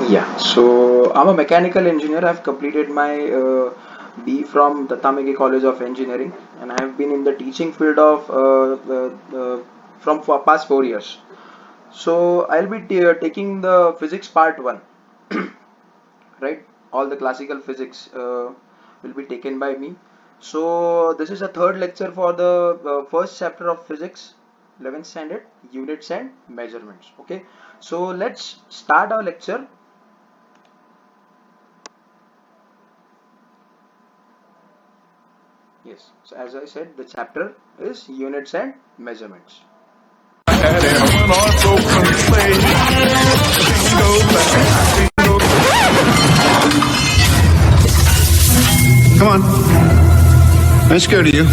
Yeah, so I'm a mechanical engineer. I've completed my B from the Tamege College of Engineering, and I have been in the teaching field of from for past 4 years. So I'll be taking the physics part one, right? All the classical physics will be taken by me. So this is a third lecture for the first chapter of physics, 11th standard, units and measurements. Okay, so let's start our lecture. Yes, so as I said, the chapter is units and measurements. Come on. I'm scared of you.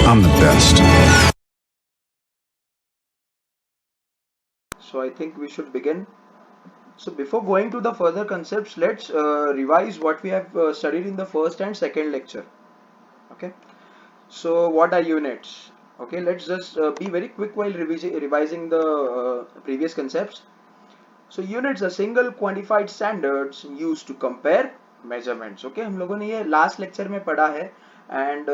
I'm the best. So I think we should begin. So before going to the further concepts, let's revise what we have studied in the first and second lecture. Okay. So what are units? Okay, let's just be very quick while revising the previous concepts. So units are single quantified standards used to compare measurements. Okay, हम लोगों ने ये last lecture में पढ़ा है and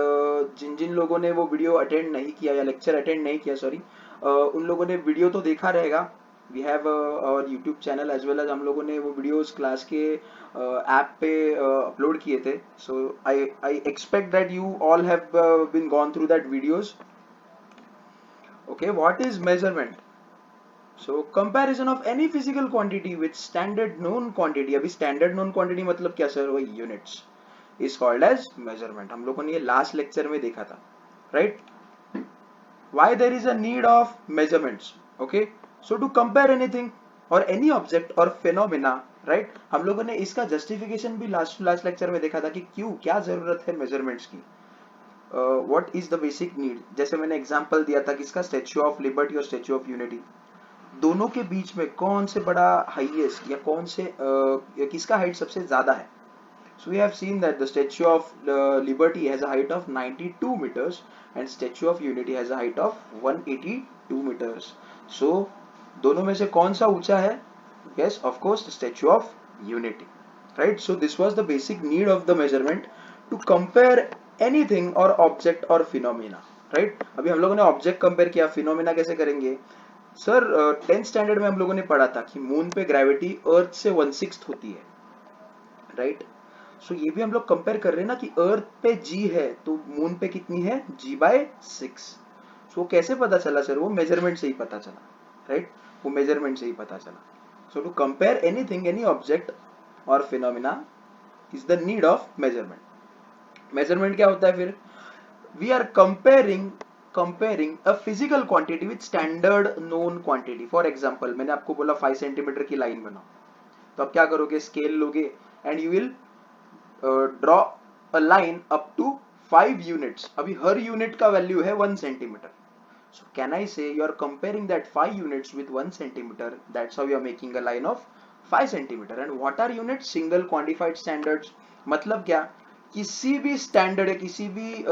जिन जिन लोगों ने वो वीडियो अटेंड नहीं किया या लेक्चर अटेंड नहीं किया सॉरी उन लोगों ने वीडियो तो देखा रहेगा. We have our YouTube channel as well as हम लोगों ने वो वीडियोस क्लास के ऐप पे अपलोड किए थे. So I expect that you all have been gone through that videos. Okay, what is measurement? So comparison of any physical quantity with standard known quantity. अभी standard known quantity मतलब क्या sir? वही units is called as measurement. हम लोगों ने ये last lecture में देखा था, right? Why there is a need of measurements? Okay, so to compare anything or any object or phenomena, right? हम लोगों ने इसका justification भी लास्ट लेक्चर में देखा था कि क्यों क्या जरूरत है measurements की. What is the basic need? जैसे मैंने एग्जांपल दिया था किसका, स्टेच्यू ऑफ लिबर्टी और स्टेच्यू ऑफ यूनिटी. दोनों के बीच में कौन से बड़ा हाईएस्ट या कौन से किसका हाइट सबसे ज्यादा है? So we have seen that the Statue of Liberty has a height of 92 metres and Statue of Unity has a height of 182 metres. So दोनों में से कौन सा ऊंचा है? Yes, of course the Statue of Unity, right? So this was the basic need of the measurement to compare anything or object or phenomena, right? अभी हम लोगों ने ऑब्जेक्ट कंपेयर किया, फिनोमिना कैसे करेंगे? सर 10th स्टैंडर्ड में हम लोगों ने पढ़ा था कि मून पे ग्रेविटी अर्थ से 1/6 होती है, राइट? सो ये भी हम लोग कंपेयर कर रहे हैं ना कि अर्थ पे जी है तो मून पे कितनी है? g/6. सो कैसे पता चला सर? वो मेजरमेंट से ही पता चला, राइट? वो मेजरमेंट से ही पता चला. So to compare anything, any object or phenomena is the need of measurement. Measurement क्या होता है फिर? We are comparing a physical quantity with standard known quantity. For example, मैंने आपको बोला 5 सेंटीमीटर की लाइन बनाओ, तो आप क्या करोगे? स्केल लोगे and you will draw a line up to 5 units. अभी हर यूनिट का वैल्यू है 1 centimetre. So can I say you are comparing that 5 units with 1 centimeter? That's how you are making a line of 5 centimeter. And what are units? Single quantified standards. मतलब क्या? किसी भी standard है, किसी भी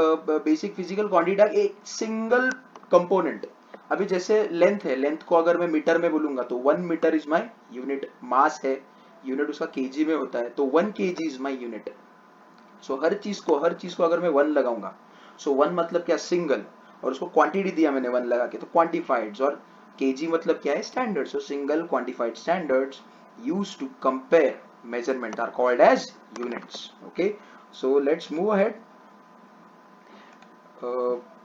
basic physical quantity का एक single component. अभी जैसे लेंथ है, लेंथ को अगर मैं मीटर में बोलूंगा तो 1 मीटर इज माय यूनिट. मास है, यूनिट उसका केजी में होता है, तो 1 केजी इज माय यूनिट. सो हर चीज को अगर मैं 1 लगाऊंगा, सो 1 मतलब क्या? सिंगल. और उसको क्वांटिटी दिया मैंने 1 लगा के, तो क्वांटिफाइड. और केजी मतलब क्या है? Standard. So single quantified standards used to compare measurement are called as units. Okay, so let's move ahead.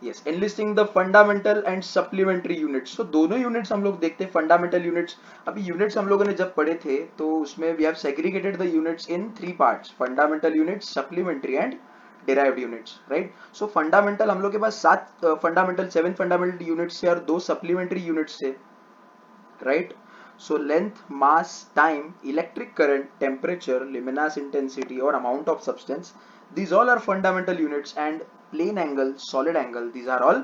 Yes, enlisting the fundamental and supplementary units. So दोनों units हम लोग देखते हैं. fundamental units, अभी units हम लोगों ने जब पढ़े थे तो उसमें we have segregated the units in 3 parts: fundamental units, supplementary and derived units, right? So fundamental हम लोग के पास 7 fundamental units थे और 2 supplementary units थे, right? So length, mass, time, electric current, temperature, luminous intensity or amount of substance, these all are fundamental units. And plane angle, solid angle, these are all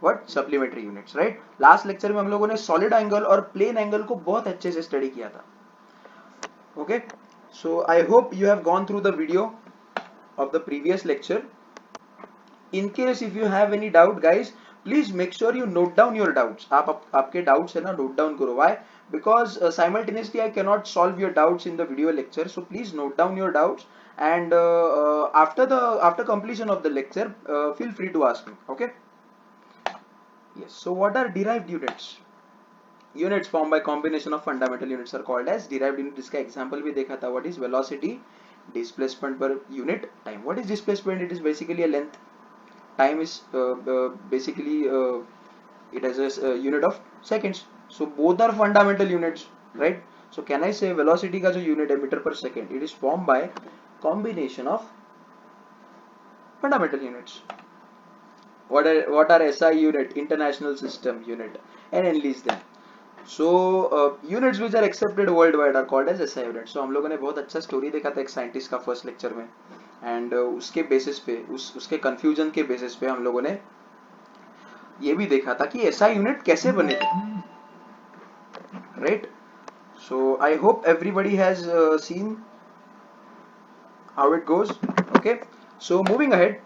what? Supplementary units, right? Last lecture में हम लोगों ने solid angle और plane angle को बहुत अच्छे से study किया था. Okay, so I hope you have gone through the video of the previous lecture. In case if you have any doubt guys, please make sure you note down your doubts. आपके doubts है ना note down करो. Why? Because simultaneously I cannot solve your doubts in the video lecture, so please note down your doubts, and after completion of the lecture feel free to ask me. Okay? Yes. So what are derived units? Units formed by combination of fundamental units are called as derived unit. इसका example भी देखा था. What is velocity, displacement per unit time? What is displacement? It is basically a length. Time is basically it has a unit of seconds. So both are fundamental units, right? So can I say velocity का जो unit है meter per second, it is formed by combination of fundamental units. What are SI unit, international system unit, and enlist them. So units which are accepted worldwide are called as SI units. So हम लोगों ने बहुत अच्छा story देखा था एक scientist का first lecture में, एंड उसके बेसिस पे उसके कंफ्यूजन के बेसिस पे हम लोगों ने ये भी देखा था कि SI यूनिट कैसे बने थे, right? So I hope everybody has seen how it goes. Okay, so moving ahead.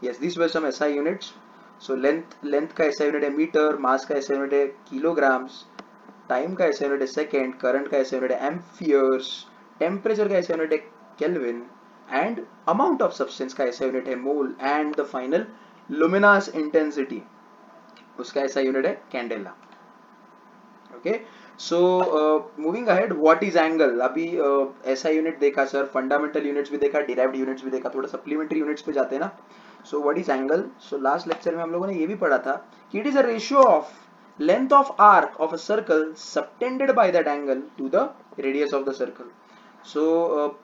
Yes, this were some SI units. So length का SI यूनिट है मीटर, मास का SI यूनिट है किलोग्राम्स, टाइम का SI unit है second, current का SI unit है amperes, temperature का SI unit है kelvin, and amount of substance का SI यूनिट है mole, and the final luminous intensity उसका SI यूनिट है candela. Okay, so moving ahead, what is angle? अभी SI unit देखा sir, fundamental units भी देखा, डिराइव्ड यूनिट्स भी देखा, थोड़ा सप्लीमेंट्री यूनिट्स पे जाते हैं ना. So what is angle? So last lecture में हम लोगों ने ये भी पढ़ा था कि it is a ratio of length of arc of a circle subtended by that angle to the radius of the circle. So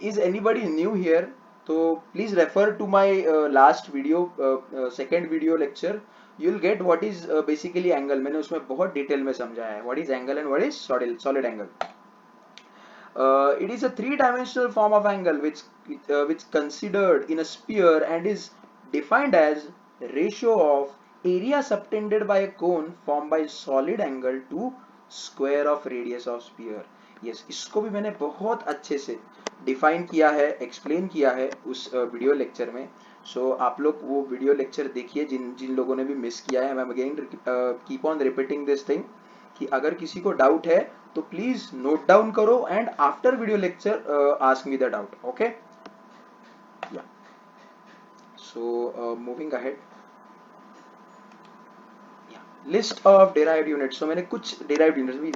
is anybody new here? So please refer to my last video, second video lecture. You'll get what is basically angle. मैंने उसमें बहुत detail में समझाया है what is angle and what is solid angle. It is a three-dimensional form of angle which considered in a sphere and is defined as ratio of area subtended by a cone formed by solid angle to square of radius of sphere. Yes, इसको भी मैंने बहुत अच्छे से define किया है, explain किया है उस वीडियो लेक्चर में. सो आप लोग वो वीडियो लेक्चर देखिए जिन लोगों ने भी मिस किया है. मैं again keep on repeating this thing कि अगर किसी को डाउट है तो प्लीज नोट डाउन करो and after video lecture ask me the doubt. Okay, या so moving ahead. List of derived units. तो मैंने कुछ डिराइव्ड यूनिट्स भी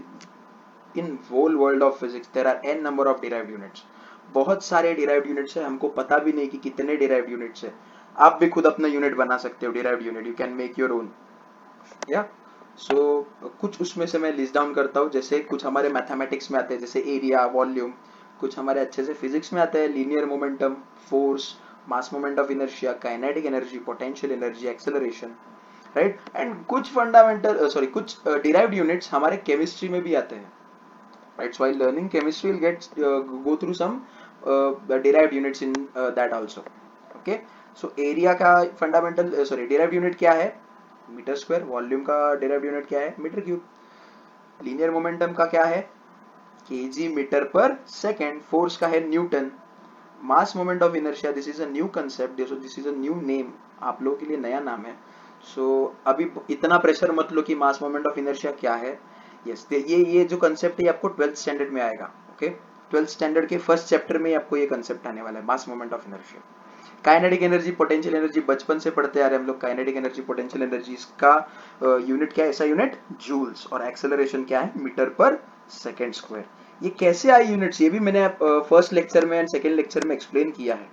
in whole world of physics there are n number of derived units. बहुत सारे derived units है, हमको पता भी नहीं कि कितने डिराइव्ड यूनिट्स है. आप भी खुद अपना यूनिट बना सकते हो, derived unit. You can make your own. या सो कुछ उसमें से मैं लिस्ट डाउन करता हूँ. जैसे कुछ हमारे मैथमेटिक्स में आते हैं जैसे एरिया, वॉल्यूम. कुछ हमारे अच्छे से फिजिक्स में आते हैं linear momentum, force, mass moment of inertia, kinetic energy, potential energy, acceleration, right. And कुछ फंडामेंटल कुछ डिराइव्ड यूनिट्स हमारे केमिस्ट्री में भी आते हैं, right. So while learning chemistry we'll get go through some derived units in that also. Okay, so area का fundamental derived unit क्या है? Metre square. वॉल्यूम का derived unit क्या है? Metre cube. लीनियर मोमेंटम का क्या है? kg मीटर पर सेकेंड. फोर्स का है Newton. Mass moment of inertia, this is a new concept, this is a new name, आप लोगों के लिए नया नाम है. सो अभी इतना प्रेशर मत लो कि मास मोमेंट ऑफ इनर्शिया क्या है. यस, ये जो कंसेप्ट है आपको 12th स्टैंडर्ड में आएगा. ओके, 12th स्टैंडर्ड के फर्स्ट चैप्टर में आपको ये कंसेप्ट आने वाला है, मास moment of inertia. Kinetic energy, potential energy बचपन से पढ़ते आ रहे हैं हम लोग. काइनेटिक एनर्जी, पोटेंशियल एनर्जी, इसका यूनिट क्या है? ऐसा यूनिट जूल्स. और एक्सेलरेशन क्या है? मीटर पर सेकेंड स्क्वायर. ये कैसे आई यूनिट्स, ये भी मैंने फर्स्ट लेक्चर में एंड सेकेंड लेक्चर में एक्सप्लेन किया है.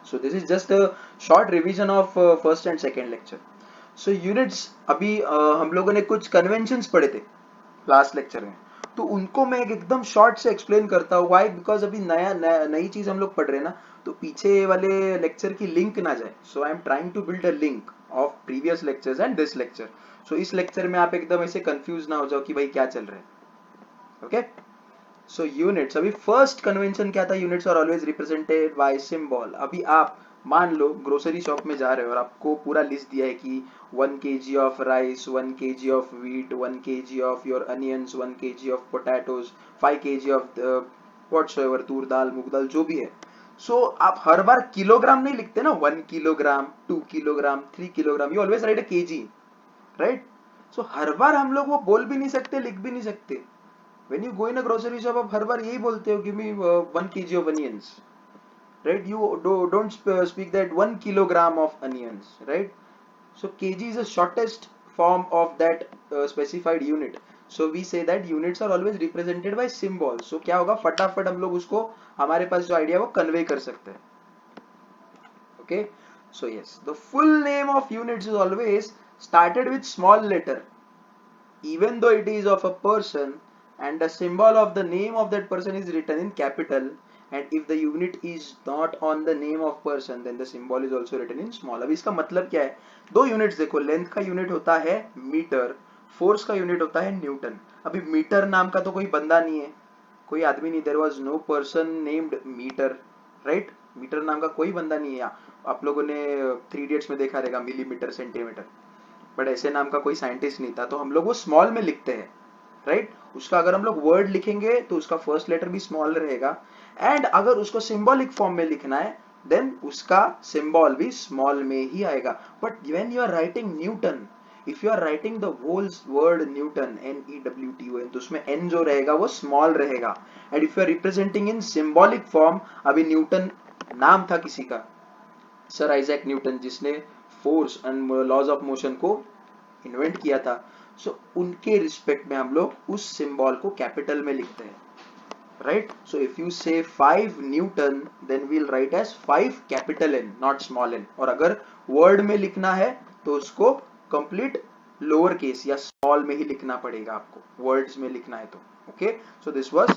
सो this is just a short revision of first and second lecture. So units, अभी हम लोगों ने कुछ कन्वेंशंस पढ़े थे लास्ट लेक्चर में, तो उनको मैं एकदम शॉर्ट से एक्सप्लेन करता हूँ. व्हाई? बिकॉज अभी नई चीज हम लोग पढ़ रहे हैं ना, तो पीछे वाले लेक्चर की लिंक ना जाए. So I am trying to build a link of previous lectures and this lecture. So इस लेक्चर में आप एकदम ऐसे कंफ्यूज ना हो जाओ कि भाई क्या चल रहा है. ओके, सो यूनिट्स, अभी फर्स्ट कन्वेंशन क्या था? Units are always represented by symbol. अभी आप मान लो ग्रोसरी शॉप में जा रहे हो और आपको पूरा लिस्ट दिया है कि 1 kg of rice, 1 kg of wheat, 1 kg of your onions, 1 kg of potatoes, 5 kg of whatsoever, toor dal, moong dal, जो भी है. सो आप हर बार किलोग्राम नहीं लिखते ना, 1 kilogram, 2 kilogram, 3 kilogram, you always write a kg, right? सो हर बार हम लोग वो बोल भी नहीं सकते, लिख भी नहीं सकते. When you go in a grocery shop आप हर बार यही बोलते हो, give me 1 kg of onions, right? You don't speak that 1 kilogram of onions, right? So kg is the shortest form of that specified unit. So we say that units are always represented by symbols. So क्या होगा, फटाफट हम लोग उसको, हमारे पास जो idea वो convey कर सकते हैं. Okay, so yes, the full name of units is always started with small letter, even though it is of a person, and the symbol of the name of that person is written in capital, and if the unit is not on the name of person then the symbol is also written in small. अब इसका मतलब क्या है, दो units देखो, length का unit होता है मीटर, फोर्स का यूनिट होता है न्यूटन. अभी मीटर नाम का तो कोई बंदा नहीं है, कोई आदमी नहीं, there was no person named metre, right? Metre नाम का कोई बंदा नहीं है. आप लोगों ने 3 इडियट्स में देखा रहेगा मिलीमीटर, सेंटीमीटर, बट ऐसे नाम का कोई साइंटिस्ट नहीं था, तो हम लोग वो स्मॉल में लिखते हैं, राइट? उसका अगर हम लोग वर्ड लिखेंगे तो उसका फर्स्ट लेटर भी स्मॉल रहेगा, एंड अगर उसको सिंबॉलिक फॉर्म में लिखना है देन उसका सिंबल भी स्मॉल में ही आएगा. But when you are writing newton, if you are writing the whole word newton, NEWTON, तो उसमें n जो रहेगा वो स्मॉल रहेगा. And if you are representing in symbolic form, अभी न्यूटन नाम था किसी का, सर आइजैक न्यूटन, जिसने force and laws of motion को इन्वेंट किया था. सो उनके रिस्पेक्ट में हम लोग उस सिंबल को कैपिटल में लिखते हैं, right? So if you say 5 newton then we'll write as 5 capital N, not small n. और अगर वर्ड में लिखना है तो उसको कंप्लीट लोअर केस या स्मॉल में ही लिखना पड़ेगा आपको, वर्ड्स में लिखना है तो. Okay, so this was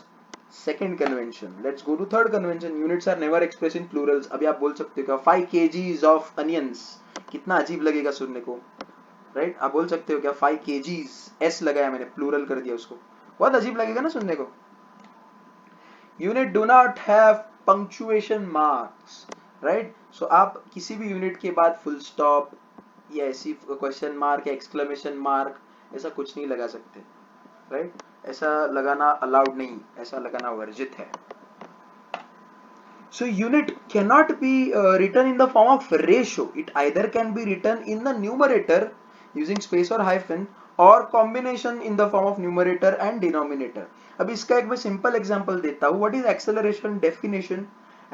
second convention. Let's go to third convention. Units are never express in plurals. अभी आप बोल सकते हो क्या, 5 kgs ऑफ अनियंस, कितना अजीब लगेगा सुनने को, राइट? आप बोल सकते हो क्या 5 kgs, s लगाया मैंने, प्लूरल कर दिया उसको, बहुत अजीब लगेगा ना सुनने को. Unit do not have punctuation marks, right? So आप किसी भी यूनिट के बाद फुल स्टॉप या ऐसी क्वेश्चन मार्क या एक्सक्लेमेशन मार्क ऐसा कुछ नहीं लगा सकते, राइट? ऐसा लगाना अलाउड नहीं, ऐसा लगाना वर्जित है. So unit cannot be written in the form of ratio. It either can be written in the numerator using space or hyphen, or combination in the form of numerator and denominator. अब इसका एक मैं simple example देता हूँ. What is acceleration definition?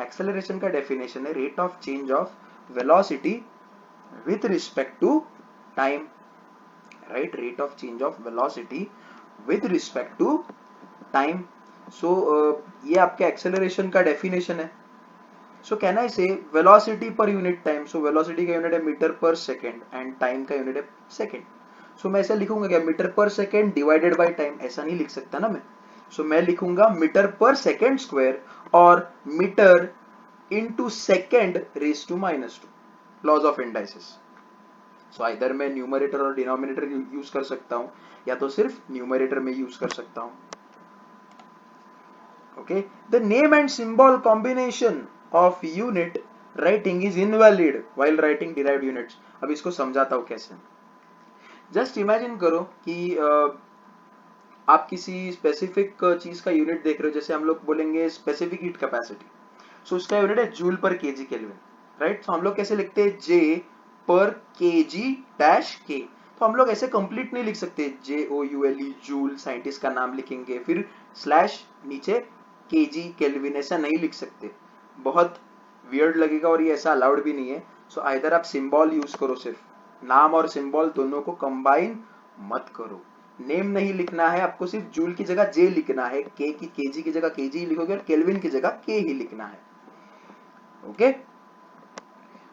Acceleration का definition है rate of change of velocity with respect to time, right? Rate of change of velocity with respect to time. So ये आपके acceleration का definition है. So can I say velocity per unit time? So velocity का unit है metre पर second and time का unit है second. सो मैं ऐसा लिखूंगा क्या, मीटर पर सेकेंड डिवाइडेड बाय टाइम, ऐसा नहीं लिख सकता ना मैं. सो मैं लिखूंगा मीटर पर सेकेंड स्क्वायर और metre into second raise to -2, laws of indices. So either मैं न्यूमरेटर और डिनोमिनेटर यूज कर सकता हूँ या तो सिर्फ न्यूमरेटर में यूज कर सकता हूँ. Okay, the name and symbol combination of unit writing is invalid while writing derived units. अब इसको समझाता हूँ कैसे. जस्ट इमेजिन करो कि आप किसी स्पेसिफिक चीज का यूनिट देख रहे हो, जैसे हम लोग बोलेंगे स्पेसिफिक हीट कैपेसिटी. सो उसका यूनिट है जूल पर केजी केल्विन, राइट? तो हम लोग कैसे लिखते हैं, J पर kg डैश k. तो हम लोग ऐसे कंप्लीट नहीं लिख सकते, JOULE जूल, साइंटिस्ट का नाम लिखेंगे, फिर स्लैश नीचे kg केल्विन, ऐसा नहीं लिख सकते, बहुत वियर्ड लगेगा और ये ऐसा अलाउड भी नहीं है. सो आइदर आप सिंबल यूज करो, सिर्फ नाम और सिंबल दोनों को कंबाइन मत करो. नेम नहीं लिखना है आपको, सिर्फ जूल की जगह J लिखना है, केजी की जगह kg लिखोगे और केल्विन की जगह k ही लिखना है. Okay,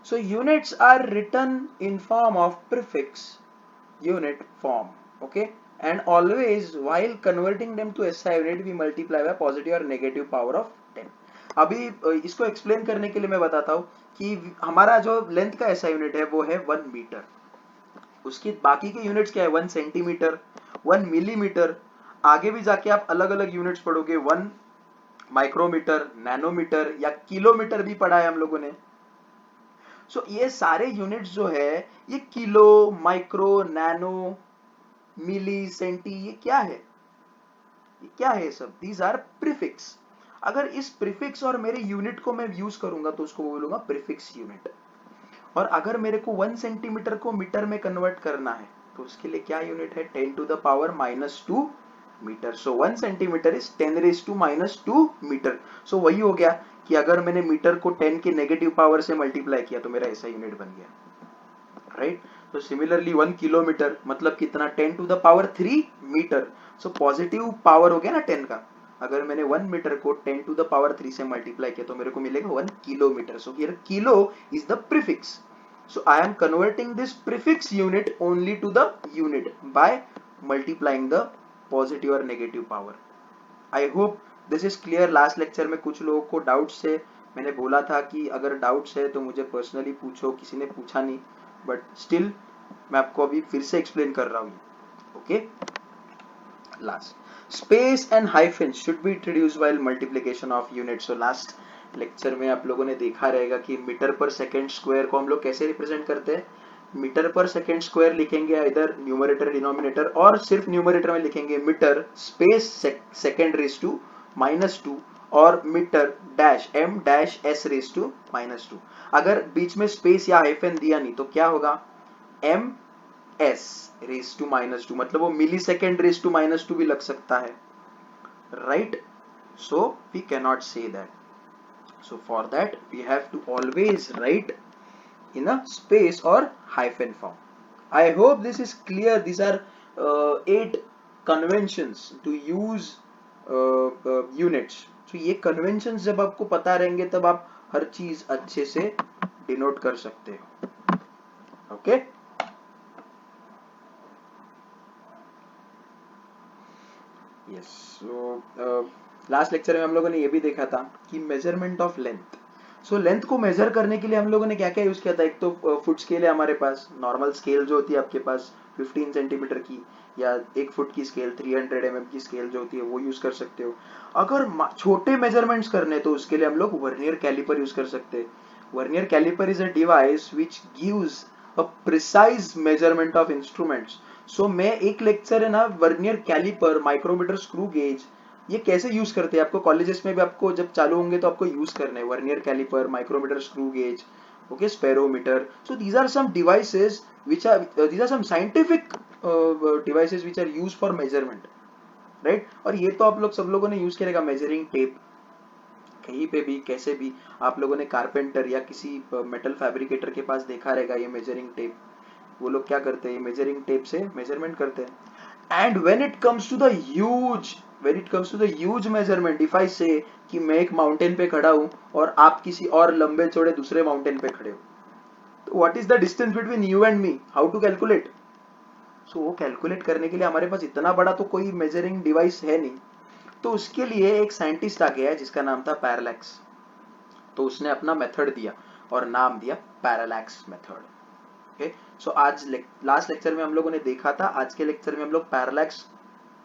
so units are written in form of prefix unit form. Okay, and always while converting them to SI unit we multiply by positive और नेगेटिव पावर ऑफ 10. अभी इसको एक्सप्लेन करने के लिए मैं बताता हूँ कि हमारा जो लेंथ का SI यूनिट है वो है 1 मीटर. उसकी बाकी के यूनिट्स क्या है, 1 सेंटीमीटर, 1 मिलीमीटर. आगे भी जाके आप अलग अलग यूनिट्स पढ़ोगे, 1 माइक्रोमीटर, नैनोमीटर या किलोमीटर भी पढ़ा है हम लोगों ने. सो ये सारे यूनिट्स जो है, ये kilo, micro, nano, milli, centi, ये क्या है, ये क्या है सब? These are prefix. अगर इस प्रीफिक्स और मेरे यूनिट को मैं यूज करूंगा तो उसको बोलूंगा प्रीफिक्स यूनिट। और अगर मेरे को 1 सेंटीमीटर को मीटर में कन्वर्ट करना है तो उसके लिए क्या यूनिट है, 10 to the power -2 metre. So 1 centimetre is 10⁻⁻² metre. So वही हो गया कि अगर मैंने मीटर को 10 के नेगेटिव पावर से मल्टीप्लाई किया तो मेरा ऐसा यूनिट बन गया, राइट। तो सिमिलरली 1 किलोमीटर मतलब कितना, 10 to the power 3 metre. So positive power हो गया ना 10 का, अगर मैंने 1 मीटर को 10 टू द पावर 3 से मल्टीप्लाई किया तो मेरे को मिलेगा 1 kilometre. So here kilo is the prefix. So I am converting this prefix unit only to the unit by multiplying the positive or negative power. I hope this is clear. Last lecture में कुछ लोगों को doubts है, मैंने बोला था कि अगर डाउट्स है तो मुझे पर्सनली पूछो, किसी ने पूछा नहीं, बट स्टिल मैं आपको अभी फिर से एक्सप्लेन कर रहा हूँ, okay. Last, space and hyphen should be introduced while multiplication of unit. So last lecture में आप लोगों ने देखा रहेगा कि मीटर पर सेकेंड स्क्वायर को हम लोग कैसे रिप्रेजेंट करते हैं, मीटर पर सेकेंड स्क्वायर लिखेंगे इधर न्यूमरेटर डिनोमिनेटर, और सिर्फ न्यूमरेटर में लिखेंगे metre space second raise to -2 और metre dash m dash s raise to -2। अगर बीच में स्पेस या हाइफन दिया नहीं तो क्या होगा, m s रेज टू -2, मतलब वो मिली सेकेंड रेज टू -2 भी लग सकता है, right. So we can not say that. So for that we have to always write in a space or hyphen form. I hope this is clear. These are 8 conventions to use units. So ये conventions जब आपको पता रहेंगे तब आप हर चीज अच्छे से डिनोट कर सकते हो, okay. Yes, so last lecture में हम लोगों ने ये भी देखा था कि measurement of length. So length को मेजर करने के लिए हम लोगों ने क्या क्या यूज किया था, एक तो फुट स्केल है हमारे पास, नॉर्मल स्केल जो होती है आपके पास 15 सेंटीमीटर की, या 1 फुट की स्केल 300 mm की स्केल जो होती है वो यूज कर सकते हो। अगर छोटे मेजरमेंट्स करने तो उसके लिए हम लोग वर्नियर कैलिपर यूज कर सकते हैं। Vernier caliper is a device which gives a precise measurement of instruments. So मैं एक लेक्चर है ना vernier caliper, micrometer, screw gauge, ये कैसे यूज करते हैं, आपको कॉलेजेस में भी आपको जब चालू होंगे तो आपको यूज करना है vernier caliper, micrometer, screw gauge, okay, spherometer. So these are some devices which are these are some scientific devices which are used for measurement, right। और ये तो आप लोग सब लोगों ने यूज करेगा, मेजरिंग टेप, कहीं पे भी कैसे भी आप लोगों ने कारपेंटर या किसी मेटल फैब्रिकेटर के पास देखा रहेगा ये मेजरिंग टेप। वो लोग क्या करते हैं, मेजरिंग टेप से मेजरमेंट करते हैं। And when it comes to the huge measurement, if I say कि मैं एक माउंटेन पे खड़ा हूं और आप किसी और लंबे चौड़े दूसरे माउंटेन पे खड़े हो, तो what is the distance between you and me, how to calculate. So वो कैलकुलेट करने के लिए हमारे पास इतना बड़ा तो कोई मेजरिंग डिवाइस है नहीं, तो उसके लिए एक साइंटिस्ट आ गया है जिसका नाम था पैरालैक्स। तो उसने अपना मेथड दिया और नाम दिया पैरालैक्स मेथड, ओके। सो आज लास्ट लेक्चर में हम लोगों ने देखा था, आज के लेक्चर में हम लोग पैरालैक्स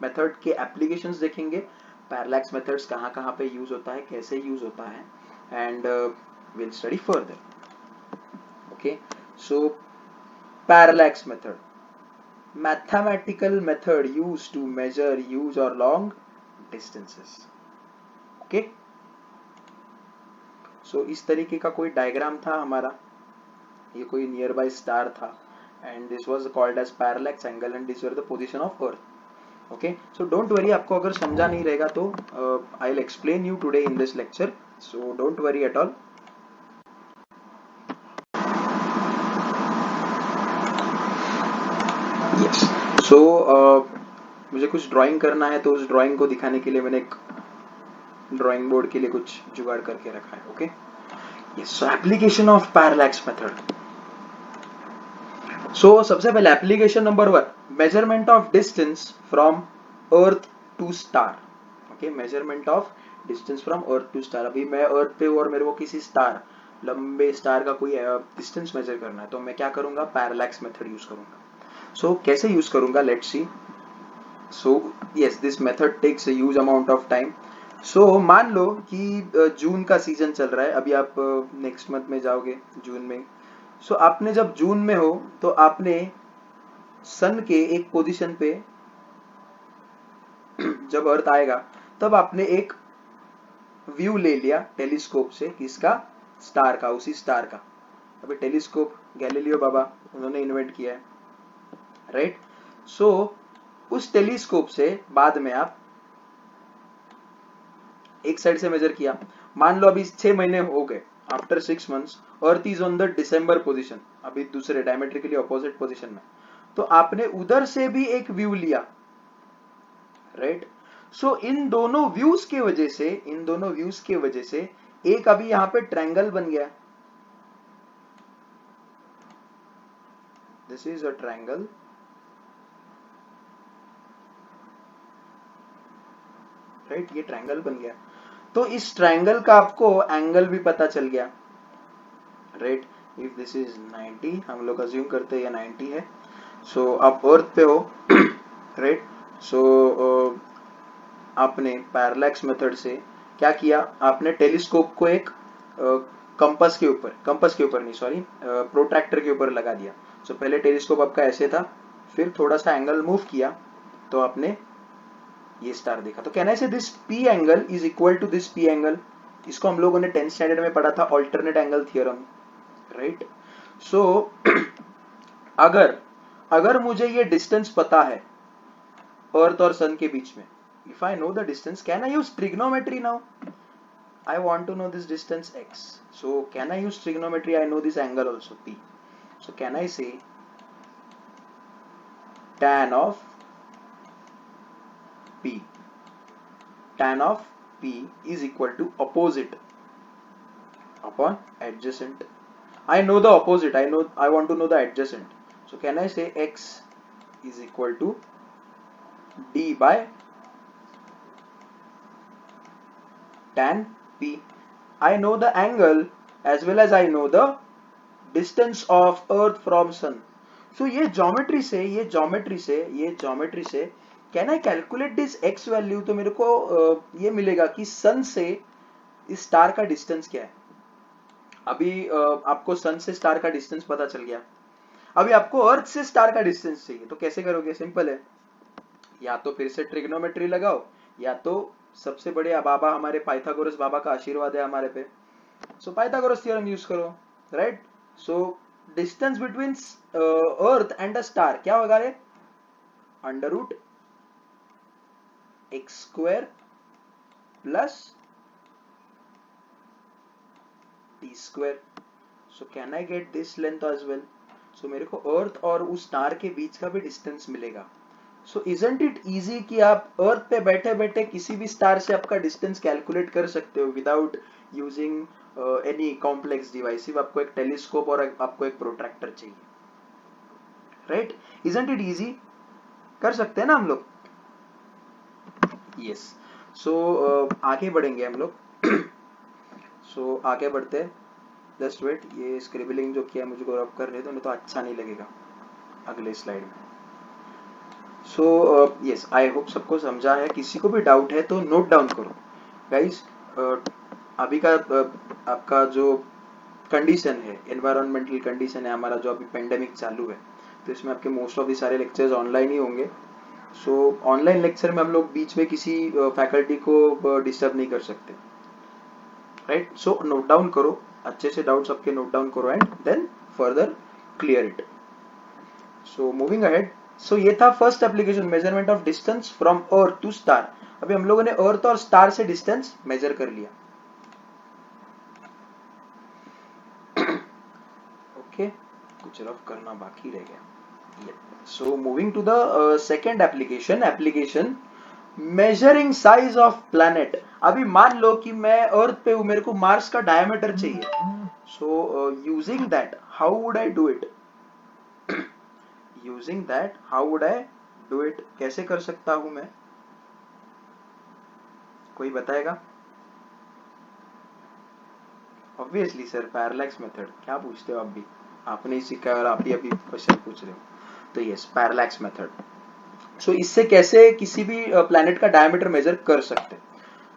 मेथड के एप्लीकेशंस देखेंगे, पैरालैक्स मेथड्स कहाँ कहाँ पे यूज होता है, कैसे यूज होता है, and will study further, okay. So parallax method, mathematical method used to measure huge or long distances, okay। so इस तरीके का कोई डायग्राम था हमारा, ये कोई नियर बाय स्टार था, and this was called as parallax angle and these were the position of earth, okay। so don't worry, आपको अगर समझा नहीं रहेगा तो I'll explain you today in this lecture, so don't worry at all। yes, so मुझे कुछ drawing करना है तो उस ड्राइंग को दिखाने के लिए मैंने एक ड्राइंग बोर्ड के लिए कुछ जुगाड़ करके रखा है, okay. Yes, so application of parallax method. So सबसे पहले application number 1, measurement of distance from earth to star, okay. Measurement of distance from earth to star, अभी मैं अर्थ पे हूं और मेरे को किसी स्टार, लंबे स्टार का कोई डिस्टेंस मेजर करना है तो मैं क्या करूंगा, पैरालैक्स मेथड यूज करूंगा। सो कैसे यूज करूंगा, let's see. So yes, this method takes a huge amount of time. So मान लो कि जून का सीजन चल रहा है, अभी आप नेक्स्ट मंथ में जाओगे जून में। सो आपने जब जून में हो तो आपने सन के एक पोजीशन पे जब अर्थ आएगा तब आपने एक व्यू ले लिया टेलीस्कोप से, किसका, स्टार का, उसी स्टार का। अभी टेलीस्कोप गैलीलियो बाबा उन्होंने इन्वेंट किया है, राइट। सो उस टेलीस्कोप से बाद में आप एक साइड से मेजर किया, मान लो अभी 6 महीने हो गए, after 6 months earth is on the December position, अभी दूसरे डायमेट्रिकली ऑपोजिट पोजिशन में, तो आपने उधर से भी एक व्यू लिया, राइट। सो इन दोनों व्यूज के वजह से, इन दोनों व्यूज के वजह से एक अभी यहां पे ट्रायंगल बन गया, this is a triangle, right, ये ट्रायंगल बन गया। तो इस ट्रायंगल का आपको एंगल भी पता चल गया, राइट। इफ दिस इज 90, हम लोग अज्यूम करते हैं ये 90 है। सो आप अर्थ पे हो, राइट। सो आपने पैरालैक्स मेथड से क्या किया, आपने टेलीस्कोप को एक कंपास के ऊपर नहीं, सॉरी, प्रोट्रैक्टर के ऊपर लगा दिया। सो पहले टेलीस्कोप आपका ऐसे था, फिर थोड़ा सा एंगल मूव किया तो आपने ये स्टार देखा। तो कहना है this P angle is equal to this P angle, इसको हम लोगों ने 10th स्टैंडर्ड में पढ़ा था, alternate angle theorem, right. So अगर मुझे ये डिस्टेंस पता है अर्थ और सन के बीच में, if I know the distance, can I use trigonometry now? I want to know this distance x, so can I use trigonometry? I know this angle also p, so can I say tan of p is equal to opposite upon adjacent. I know the opposite, I want to know the adjacent, so can I say x is equal to d by tan p. I know the angle as well as I know the distance of earth from sun. So ये geometry से can I calculate this x value, तो मेरे को ये मिलेगा कि सन से इस स्टार का डिस्टेंस क्या है। अभी आपको सन से स्टार का डिस्टेंस पता चल गया, अभी आपको अर्थ से स्टार का डिस्टेंस चाहिए, तो कैसे करोगे, सिंपल है, या तो फिर से ट्रिग्नोमेट्री लगाओ, या तो सबसे बड़े बाबा हमारे पाइथागोरस बाबा का आशीर्वाद है हमारे पे, सो पाइथागोरस थ्योरम यूज करो, right. So distance between earth and a star क्या होगा रे, under root x square plus t square. So can I get this length as well, so मेरे को अर्थ और उस स्टार के बीच का भी डिस्टेंस मिलेगा। सो इजंट इट इजी कि आप अर्थ पे बैठे बैठे किसी भी स्टार से आपका डिस्टेंस कैलकुलेट कर सकते हो without using any complex device, सिर्फ आपको एक टेलीस्कोप और आपको एक प्रोट्रैक्टर चाहिए, राइट। इजंट इट इजी, कर सकते हैं ना हम लोग, यस। सो आगे बढ़ेंगे हम लोग। सो आगे बढ़ते हैं, जस्ट वेट, ये स्क्रिबलिंग जो किया मुझे रब कर रहे, तो नहीं तो अच्छा नहीं लगेगा अगले स्लाइड में। सो यस, आई होप सबको समझा है, किसी को भी डाउट है तो नोट डाउन करो गाइस। अभी का आपका जो कंडीशन है, एनवायरमेंटल कंडीशन है हमारा, जो अभी पेंडेमिक चालू है, तो इसमें आपके मोस्ट ऑफ द सारे लेक्चर्स ऑनलाइन ही होंगे। सो ऑनलाइन लेक्चर में हम लोग बीच में किसी फैकल्टी को डिस्टर्ब नहीं कर सकते, राइट। सो नोट डाउन करो, अच्छे से डाउट्स आपके नोट डाउन करो and then further clear it. So moving ahead, so ये था first application, measurement of distance from earth to star. अभी हम लोगों ने अर्थ और स्टार से डिस्टेंस मेजर कर लिया, ओके, कुछ रफ करना बाकी रह गया। So moving to the second application measuring size of planet. अभी मान लो कि मैं अर्थ पे हूं, मेरे को मार्स का डायमीटर चाहिए, so using that how would I do it, कैसे कर सकता हूं मैं, कोई बताएगा? Obviously sir, parallax method. क्या पूछते हो आप भी, आपने ही सीखा और आप ही अभी क्वेश्चन पूछ रहे हो, तो यस, पैरालैक्स मेथड। सो इससे कैसे किसी भी प्लैनेट का डायमीटर मेजर कर सकते।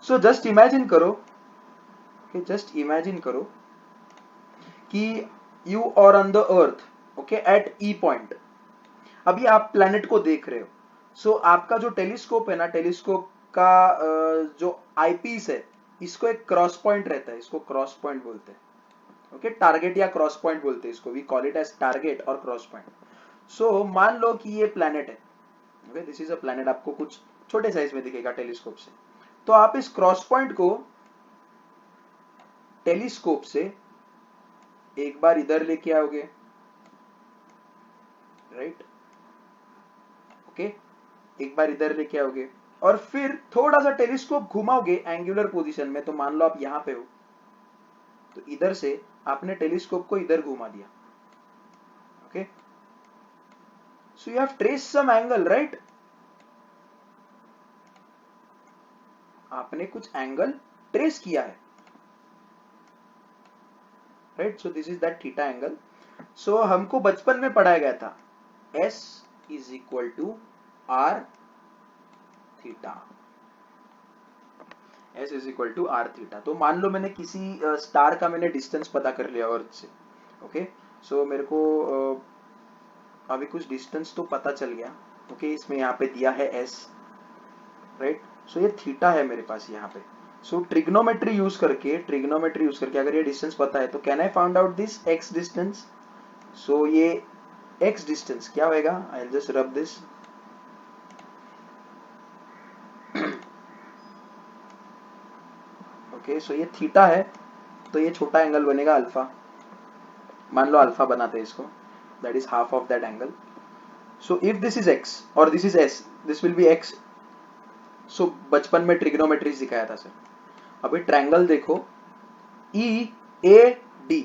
सो जस्ट इमेजिन करो कि you are on the earth, okay, at E point. अभी आप प्लैनेट को देख रहे हो, सो आपका जो टेलीस्कोप है ना, टेलीस्कोप का जो आईपीस है, इसको एक क्रॉस पॉइंट रहता है, इसको क्रॉस पॉइंट बोलते हैं, ओके, टारगेट या क्रॉस पॉइंट बोलते हैं इसको, we call it as target और क्रॉस पॉइंट। सो मान लो कि ये प्लैनेट है, okay, this is a planet, आपको कुछ छोटे साइज में दिखेगा टेलीस्कोप से, तो आप इस क्रॉस पॉइंट को टेलीस्कोप से एक बार इधर लेके आओगे, राइट, ओके, एक बार इधर लेके आओगे और फिर थोड़ा सा टेलीस्कोप घुमाओगे एंगुलर पोजीशन में, तो मान लो आप यहां पे हो, तो इधर से आपने टेलीस्कोप को इधर घुमा दिया, okay, so you have trace some angle, right, आपने कुछ एंगल ट्रेस किया है, right, so this is that theta angle. So हमको बचपन में पढ़ाया गया था S is equal to are theta, S is equal to are theta. तो मान लो मैंने किसी स्टार का मैंने डिस्टेंस पता कर लिया अर्थ से, ओके, सो मेरे को अभी कुछ डिस्टेंस तो पता चल गया, ओके, इसमें यहाँ पे दिया है S, राइट, सो ये थीटा है मेरे पास यहाँ पे। सो ट्रिग्नोमेट्री यूज करके अगर ये डिस्टेंस पता है तो can I found out this x distance. So ये x डिस्टेंस क्या होएगा, I will just rub this, okay, so ये थीटा है, तो ये छोटा एंगल बनेगा अल्फा, मान लो अल्फा बनाते हैं इसको, that is half of that angle. So if this is x और this is s, this will be x। सो बचपन में ट्रिग्नोमेट्री सिखाया था सर। अभी ट्रायंगल देखो EAD,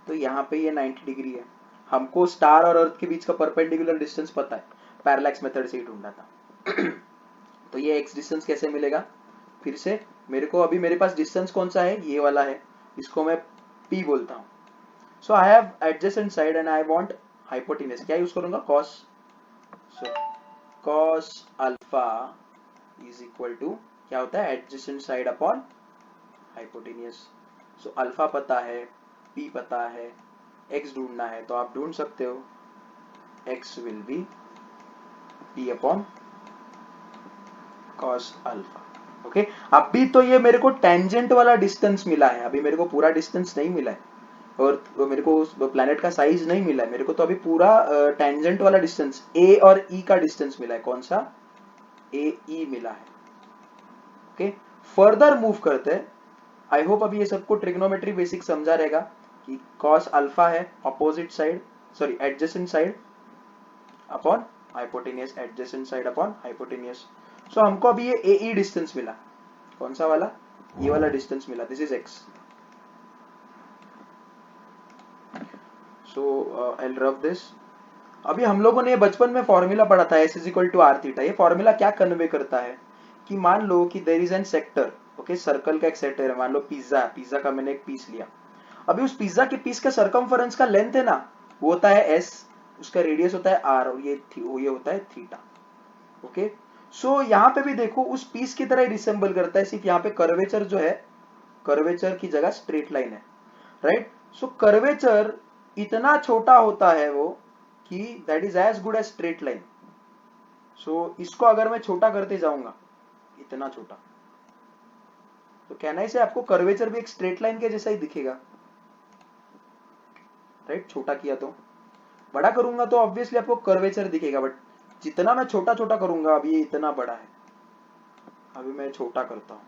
तो यहाँ पे ये 90 डिग्री है, हमको स्टार और अर्थ के बीच का परपेंडिकुलर डिस्टेंस पता है, पैरेलैक्स मेथड से ही ढूंढा था। तो ये x डिस्टेंस कैसे मिलेगा, फिर से मेरे को, अभी मेरे पास डिस्टेंस कौन सा है, ये वाला है, इसको मैं P बोलता हूँ। So I have adjacent side and I want hypotenuse, क्या यूज करूंगा, cos, so cos alpha is equal to क्या होता है, adjacent side upon hypotenuse. So alpha पता है, P पता है, x ढूंढना है, तो आप ढूंढ सकते हो x will B P upon cos alpha, okay. अभी तो ये मेरे को टेंजेंट वाला डिस्टेंस मिला है, अभी मेरे को पूरा डिस्टेंस नहीं मिला है, और मेरे को उस प्लैनेट का साइज नहीं मिला है, मेरे को तो अभी पूरा टेंजेंट वाला डिस्टेंस A और E का डिस्टेंस मिला है, कौन सा, AE मिला है, ओके। फर्दर मूव करते हैं, आई होप अभी ये सबको ट्रिग्नोमेट्री बेसिक समझा रहेगा कि cos अल्फा है opposite side, sorry adjacent side upon hypotenuse, adjacent side upon hypotenuse. So हमको अभी ये AE डिस्टेंस मिला, कौन सा वाला, ये वाला डिस्टेंस मिला, this is x। So I will rub this. अभी हम लोगों ने बचपन में फॉर्मूला पढ़ा था S is equal to are theta. ये फॉर्मूला क्या कन्वे करता है कि मान लो कि there is an sector, okay, circle का एक सेक्टर है, मान लो पिज्जा का मैंने एक पीस लिया, अभी उस पिज्जा के पीस का सर्कमफरेंस का लेंथ है ना, वो होता है S, उसका रेडियस होता है R और ये होता है थीटा, ओके। सो यहाँ पे भी देखो उस पीस की तरह ही रिसेंबल करता है, सिर्फ यहाँ पे कर्वेचर जो है, कर्वेचर की जगह स्ट्रेट लाइन है, राइट। सो कर्वेचर इतना छोटा होता है वो कि that is as good as straight line. So इसको अगर मैं छोटा करते जाऊंगा, इतना छोटा, तो कहना ही से आपको कर्वेचर भी एक स्ट्रेट लाइन के जैसा ही दिखेगा, राइट, छोटा किया तो, बड़ा करूंगा तो ऑब्वियसली आपको कर्वेचर दिखेगा, बट जितना मैं छोटा छोटा करूंगा, अभी ये इतना बड़ा है, अभी मैं छोटा करता हूं,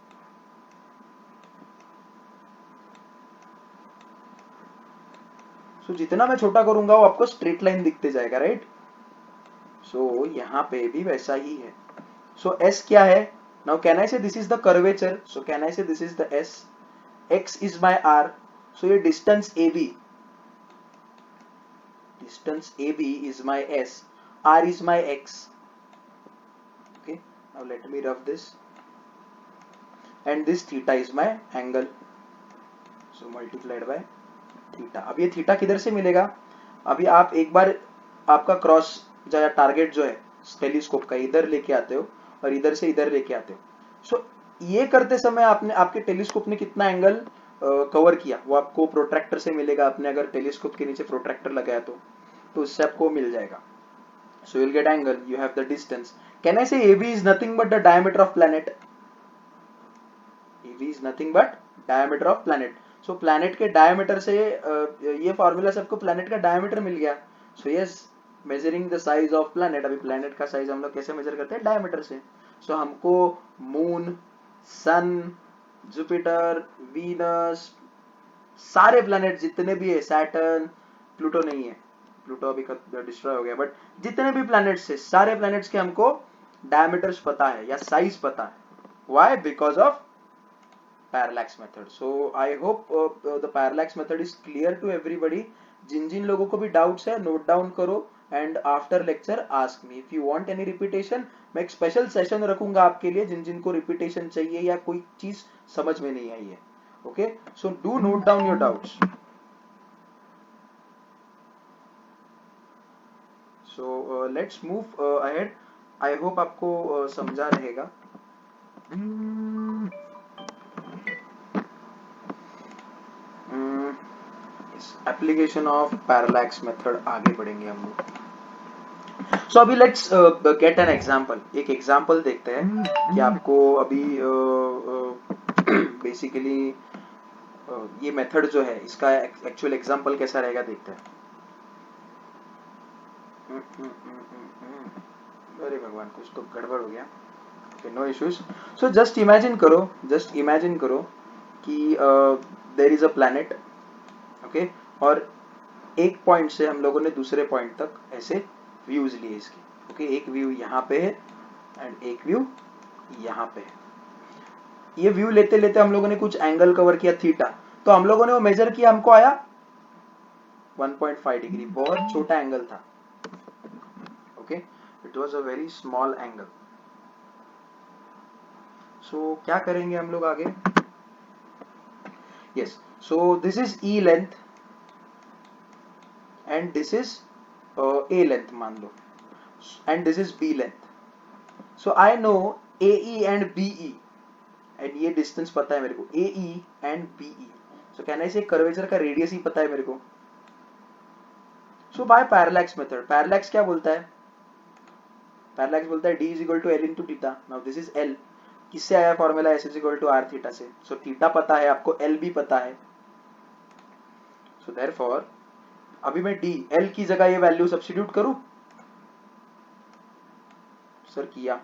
सो जितना मैं छोटा करूंगा वो आपको स्ट्रेट लाइन दिखते जाएगा, राइट। सो यहाँ पे भी वैसा ही है। सो S क्या है, now can I say this is the curvature, so can I say this is the S, X is my R, so ये distance AB, distance AB is my S, R is my X, okay, now let me rub this, and this theta is my angle, so multiplied by theta। अब ये theta किधर से मिलेगा, अभी आप एक बार आपका क्रॉस या टारगेट जो है टेलीस्कोप का इधर लेके आते हो और इधर से इधर लेके आते हो, सो ये करते समय आपने, आपके टेलीस्कोप ने कितना एंगल कवर किया वो आपको प्रोट्रैक्टर से मिलेगा, आपने अगर टेलीस्कोप के नीचे प्रोट्रैक्टर लगाया तो उससे आपको मिल जाएगा। So you'll get angle, you have the distance. Can I say AB is nothing but the diameter of planet? AB v is nothing but diameter of planet. So planet के diameter से ये formula से आपको planet का diameter मिल गया. So yes, measuring the size of planet. अभी planet का size हम लोग कैसे measure करते हैं? diameter से. So हमको moon, sun, Jupiter, Venus, सारे planet जितने भी है, Saturn, Pluto नहीं है, Pluto अभी डिस्ट्रॉय हो गया, बट जितने भी planets है, सारे planets के हमको diameters पता है या size पता है. Why? Because of parallax method. So I hope the parallax method is clear to everybody. जिन जिन लोगों को भी doubts है, note down करो and after lecture ask me. If you want any repetition, मैं एक special session रखूंगा आपके लिए जिन जिन को repetition चाहिए या कोई चीज समझ में नहीं आई है. Okay? So do note down your doubts. So let's move ahead. I hope आपको समझा रहेगा. एप्लीकेशन ऑफ पैरालैक्स मेथड आगे बढ़ेंगे हम लोग. सो अभी लेट्स गेट एन एग्जांपल. एक एग्जांपल देखते हैं कि आपको अभी बेसिकली ये मेथड जो है इसका एक्चुअल एग्जांपल कैसा रहेगा देखते हैं. अरे भगवान, कुछ तो गड़बड़ हो गया. Okay, no issues. So just imagine करो कि there is a planet, okay, और एक पॉइंट से हम लोगों ने दूसरे पॉइंट तक ऐसे व्यूज लिए इसके. okay, एक व्यू यहाँ पे है एंड एक व्यू यहाँ पे है. ये व्यू लेते लेते हम लोगों ने कुछ एंगल कवर किया थीटा. तो हम लोगों ने वो मेजर किया, हमको आया 1.5 डिग्री. बहुत छोटा एंगल था. Okay, it was a very small angle. So क्या करेंगे हम लोग आगे? Yes, so this is E length and this is A length मान लो, and this is B length. So I know A E and B E, and ये distance पता है मेरे को, ए ई एंड बी ई. सो कहना है कर्वेचर का रेडियस ही पता है मेरे को. सो बाय पैरालैक्स मेथड, पैरालैक्स क्या बोलता है? पैरालैक्स बोलता है d is equal to L into theta. Now this is L. किससे आया formula? S is equal to R theta से. सो थीटा पता है आपको, L भी पता है. सो therefore अभी मैं d, L की जगह ये वैल्यू सब्स्टिट्यूट करूं? सर किया.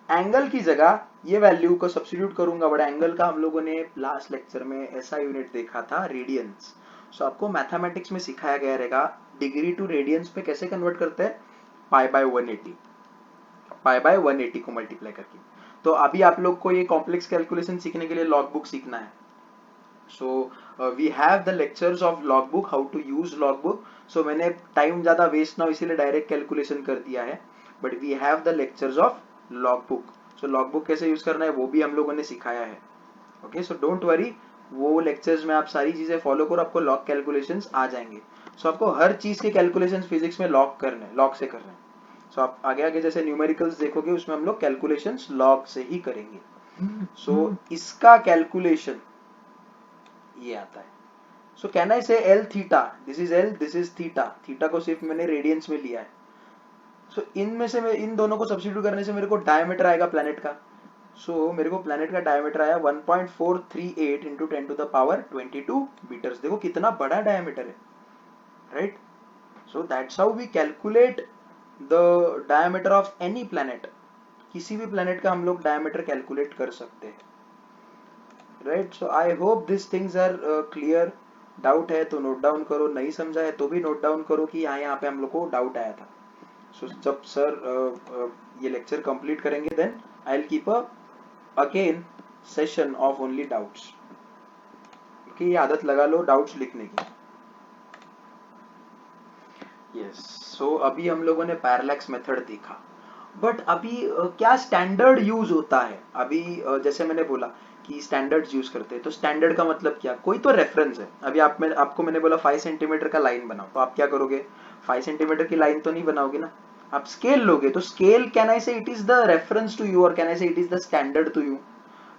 एंगल की जगह ये वैल्यू को सब्स्टिट्यूट करूंगा, बट एंगल का हम लोगों ने लास्ट लेक्चर में ऐसा यूनिट देखा था, रेडियंस. सो आपको मैथमेटिक्स में सिखाया गया रहेगा डिग्री टू रेडियंस पे कैसे कन्वर्ट करते हैं, पाई बाय 180 को मल्टीप्लाई करके. तो अभी आप लोग को ये कॉम्प्लेक्स कैलकुलेशन सीखने के लिए लॉग बुक सीखना है. So we have the lectures of log book, how to use log book. So मैंने टाइम ज्यादा वेस्ट ना हो इसीलिए डायरेक्ट कैलकुलेशन कर दिया है, but we have the lectures of log book. So log book कैसे यूज करना है वो भी हम लोगों ने सिखाया है. ओके, सो डोंट वरी, वो लेक्चर्स में आप सारी चीजें फॉलो करो, आपको लॉग कैलकुलेशंस आ जाएंगे. सो आपको हर चीज के कैलकुलेशंस फिजिक्स में लॉग से करने हैं. सो आप आगे आगे जैसे न्यूमेरिकल्स देखोगे उसमें हम लोग कैलकुलेशंस लॉग से ही करेंगे. सो इसका कैलकुलेशन ये आता है. सो कैन आई से L theta, this is L, this is theta. Theta को सिर्फ मैंने रेडियंस में लिया है. सो इनमें से मैं इन दोनों को सब्स्टिट्यूट करने से मेरे को डायमीटर आएगा प्लैनेट का. सो मेरे को प्लैनेट का डायमीटर आया 1.438 into 10 to the power 22 meters. देखो कितना बड़ा डायमीटर है, right? So that's how we calculate the diameter of any planet. किसी भी प्लैनेट का हम लोग डायमीटर कैलकुलेट कर सकते हैं, right? So I hope this things are clear. Doubt है तो नोट डाउन करो, नहीं समझा है तो भी नोट डाउन करो कि यहाँ पे हम लोग को डाउट आया था. सो जब सर ये लेक्चर कंप्लीट करेंगे then I will keep again session of only doubts. Okay, ये आदत लगा लो डाउट्स लिखने की. यस, सो अभी हम लोगों ने पैरालैक्स मेथड देखा, बट अभी क्या स्टैंडर्ड यूज होता है? अभी जैसे मैंने बोला कि स्टैंडर्ड्स यूज करते हैं, तो स्टैंडर्ड का मतलब क्या? कोई तो रेफरेंस है. अभी आपको मैंने बोला 5 सेंटीमीटर का लाइन बनाओ, तो आप क्या करोगे? 5 सेंटीमीटर की लाइन तो नहीं बनाओगे ना, आप स्केल लोगे. तो scale, can I say it is the reference to you, और can I say it is the standard to you?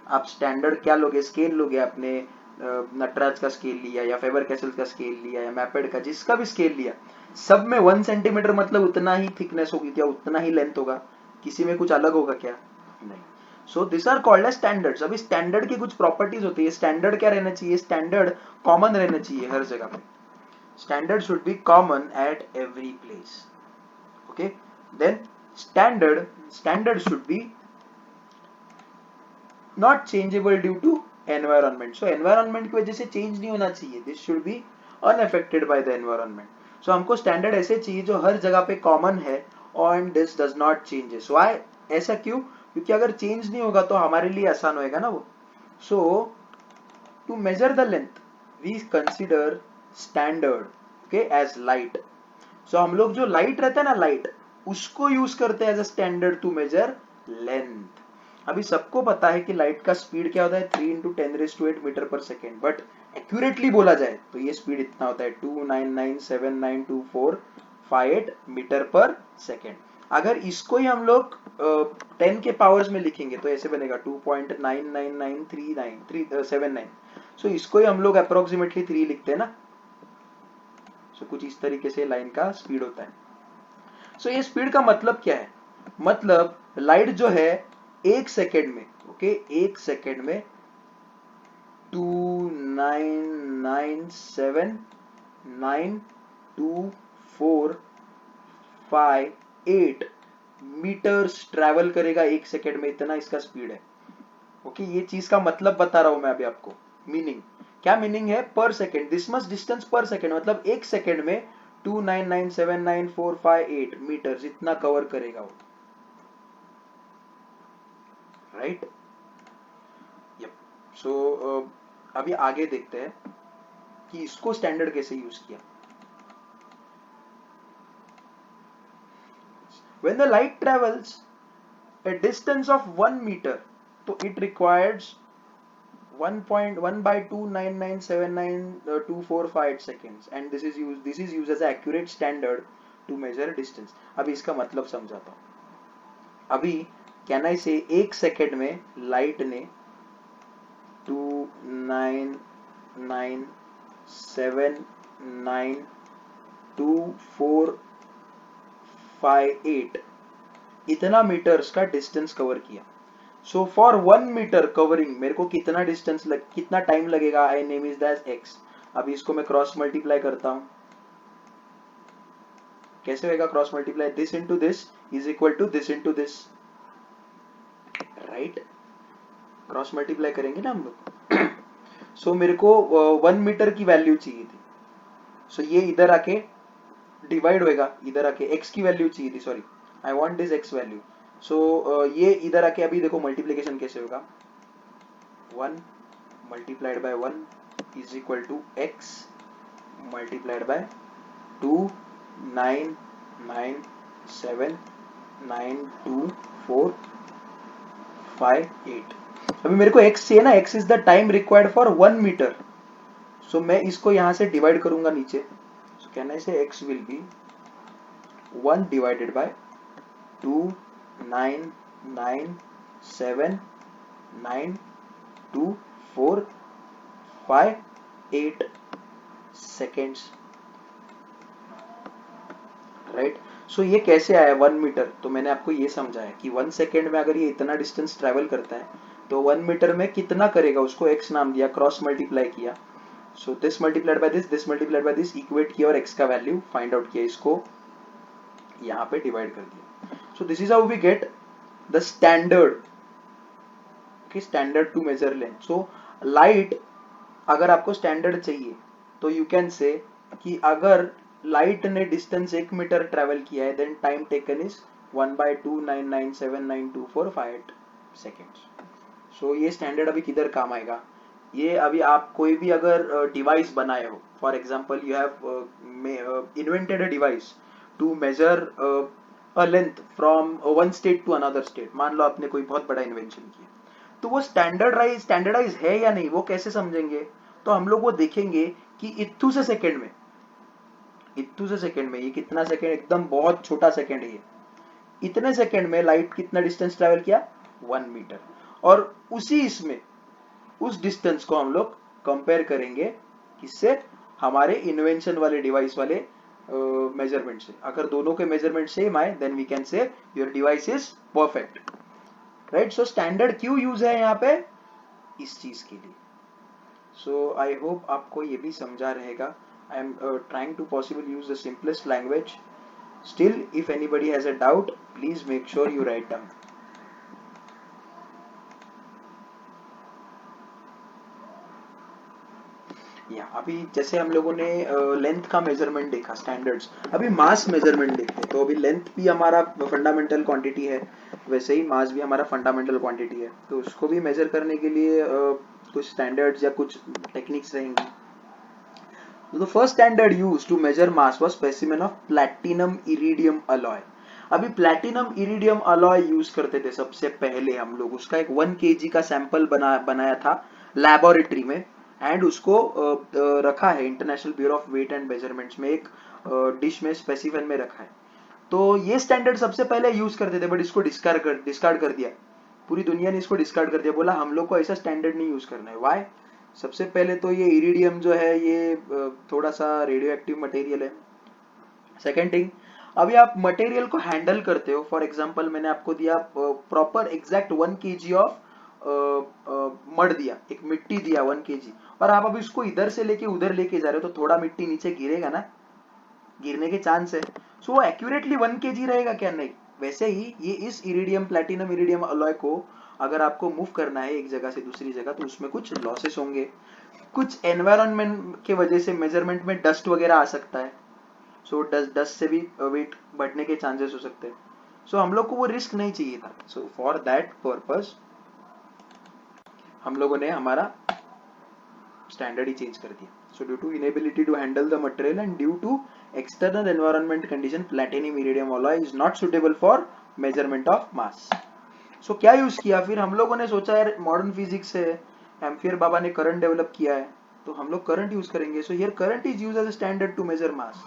आप स्टैंडर्ड क्या लोगे? स्केल लोगे. आपने नटराज का स्केल लिया या फेबर कैसल का स्केल लिया या मैपेड का, जिसका भी स्केल लिया, सब में 1 सेंटीमीटर मतलब उतना ही थिकनेस होगी क्या? उतना ही लेंथ होगा? किसी में कुछ अलग होगा क्या? नहीं. So this are called as standards. अभी स्टैंडर्ड की कुछ प्रॉपर्टीज होती है। स्टैंडर्ड क्या रहना चाहिए? स्टैंडर्ड कॉमन रहना चाहिए हर जगह पे। Standard should be common at every place. Okay, then standard should be not changeable due to environment. So environment की वजह से चेंज नहीं होना चाहिए। This should be unaffected by the environment. So हमको स्टैंडर्ड ऐसे चाहिए जो हर जगह पे कॉमन है और this does not changes. Why? ऐसा क्यों? क्योंकि अगर चेंज नहीं होगा तो हमारे लिए आसान होएगा ना वो। So to measure the length we consider standard, okay, as light. So हम लोग जो लाइट रहता है ना, लाइट, उसको यूज करते हैं as a standard to measure length. अभी सबको पता है कि लाइट का स्पीड क्या होता है, 3 × 10⁸ मीटर पर सेकेंड। बट एक्यूरेटली बोला जाए तो ये स्पीड इतना होता है, 299792458 मीटर पर सेकेंड। अगर इसको ही हम लोग 10 के पावर्स में लिखेंगे तो ऐसे बनेगा 2.999379। सो इसको ही हम लोग अप्रोक्सीमेटली 3 लिखते हैं ना। सो कुछ इस तरीके से लाइन का स्पीड होता है। सो ये स्पीड का मतलब क्या है? मतलब लाइट जो है एक सेकेंड में, ओके, एक सेकेंड में 299792458 मीटर्स ट्रैवल करेगा एक सेकेंड में। इतना इसका स्पीड है। ओके, ये चीज का मतलब बता रहा हूं मैं अभी आपको। मीनिंग क्या? मीनिंग है पर सेकेंड, दिस मच डिस्टेंस पर सेकेंड, मतलब एक सेकेंड में 299792458 मीटर्स इतना कवर करेगा वो, राइट? यप। सो अभी आगे देखते हैं कि इसको स्टैंडर्ड कैसे यूज किया। When the light travels a distance of 1 meter, तो it requires 1.1/299792458 seconds, and this is used as an accurate standard to measure distance. अभी इसका मतलब समझाता हूँ। अभी कैन आई से एक सेकेंड में लाइट ने 299792458 इतना मीटर्स का डिस्टेंस कवर किया। सो फॉर 1 मीटर कवरिंग मेरे को कितना कितना टाइम लगेगा? I name is that X. अभी इसको मैं क्रॉस मल्टीप्लाई करता हूं। कैसे होगा cross multiply? This into this is equal to this into this, right? Cross multiply करेंगे ना हम लोग। सो मेरे को 1 मीटर की वैल्यू चाहिए थी। सो ये इधर आके डिवाइड होएगा, इधर आके x की वैल्यू चाहिए थी, sorry, I want this x value. So ये इधर आके अभी देखो मल्टीप्लिकेशन कैसे होगा। 1 multiplied by 1 is equal to x multiplied by 299792458। अभी मेरे को x चाहिए ना, x is the time required for 1 metre. So मैं इसको यहां से डिवाइड करूंगा नीचे। सो can I say x will be 1 divided by 299792458 seconds, right? So ये कैसे आया 1 मीटर? तो मैंने आपको ये समझाया कि 1 सेकेंड में अगर ये इतना डिस्टेंस ट्रेवल करता है तो 1 मीटर में कितना करेगा, उसको x नाम दिया, क्रॉस मल्टीप्लाई किया। So this multiplied by this multiplied by this, equate किया और x का वैल्यू फाइंड आउट किया, इसको यहाँ पे डिवाइड कर दिया। So this is how we get the standard, okay, standard to measure length. So light अगर आपको स्टैंडर्ड चाहिए तो यू कैन से कि अगर लाइट ने डिस्टेंस 1 मीटर ट्रेवल किया है then time taken is 1/299792458 seconds. So ये स्टैंडर्ड अभी किधर काम आएगा? ये अभी आप कोई भी अगर डिवाइस बनाए हो, for example you have invented a device to measure a length from one state to another state. मान लो आपने कोई बहुत बड़ा इन्वेंशन किया, तो वो स्टैंडर्डाइज है या नहीं, वो कैसे समझेंगे? तो हम लोग वो देखेंगे कि इत्थू से सेकेंड में ये कितना सेकेंड, एकदम बहुत छोटा सेकेंड है ये, इतने सेकेंड में लाइट कितना डिस्टेंस ट्रेवल किया? 1 मीटर। और उसी इसमें उस डिस्टेंस को हम लोग कंपेयर करेंगे किससे? हमारे इन्वेंशन वाले डिवाइस वाले मेजरमेंट से। अगर दोनों के मेजरमेंट सेम आए then we can say your device is perfect. Right. So standard क्यों यूज है यहाँ पे, इस चीज के लिए। सो आई होप आपको ये भी समझा रहेगा। I am trying to possible use the simplest language. Still, if anybody has a doubt, please make sure you write down. या अभी जैसे हम लोगों ने लेंथ का मेजरमेंट देखा, स्टैंडर्ड्स, अभी मास मेजरमेंट देखते हैं। तो अभी लेंथ भी हमारा फंडामेंटल क्वांटिटी है, वैसे ही मास भी हमारा फंडामेंटल क्वांटिटी है। तो उसको भी मेजर करने के लिए कुछ स्टैंडर्ड्स या कुछ टेक्निक्स रहेंगी। The first standard used to measure mass was specimen of platinum iridium alloy. अभी प्लैटिनम इरिडियम अलॉय यूज करते थे सबसे पहले हम लोग। उसका एक 1 kg का सैंपल बनाया था लैबोरेटरी में, एंड उसको रखा है international bureau of weight and measurements में, एक डिश में स्पेसिफिन में रखा है। तो ये स्टैंडर्ड सबसे पहले यूज करते थे, बट इसको डिस्कार्ड कर दिया। पूरी दुनिया ने इसको डिस्कार्ड कर दिया, बोला हम लोग को ऐसा स्टैंडर्ड नहीं यूज करना है। वाई? सबसे पहले तो ये इरिडियम जो है ये थोड़ा सा रेडियो एक्टिव मटेरियल है। सेकेंड थिंग, अभी आप मटेरियल को हैंडल करते हो, फॉर एग्जांपल मैंने आपको दिया proper exact 1 kg of mud दिया, एक मिट्टी दिया 1 kg, और आप अभी उसको इधर से लेके उधर लेके जा रहे हो, तो थोड़ा मिट्टी नीचे गिरेगा ना, गिरने के चांस है। सो वो एक्यूरेटली 1 kg रहेगा क्या? नहीं। वैसे ही ये इस इरिडियम, प्लैटिनम इरिडियम अलॉय को अगर आपको मूव करना है एक जगह से दूसरी जगह, तो उसमें कुछ लॉसेस होंगे, कुछ एनवायरनमेंट के वजह से मेजरमेंट में डस्ट वगैरह आ सकता है। सो डस्ट से भी वेट बढ़ने के चांसेस हो सकते हैं। सो हम लोग को वो रिस्क नहीं चाहिए था। सो फॉर दैट पर्पस हम लोगों ने हमारा स्टैंडर्ड ही चेंज कर दिया। So due to inability to handle the material and due to external environment condition, platinum iridium alloy is not suitable for measurement of mass. So क्या यूज किया फिर हम लोगों ने? सोचा यार मॉडर्न फिजिक्स है, एम्पियर बाबा ने करंट डेवलप किया है, तो हम लोग करंट यूज करेंगे। So here current is used as a standard to measure mass,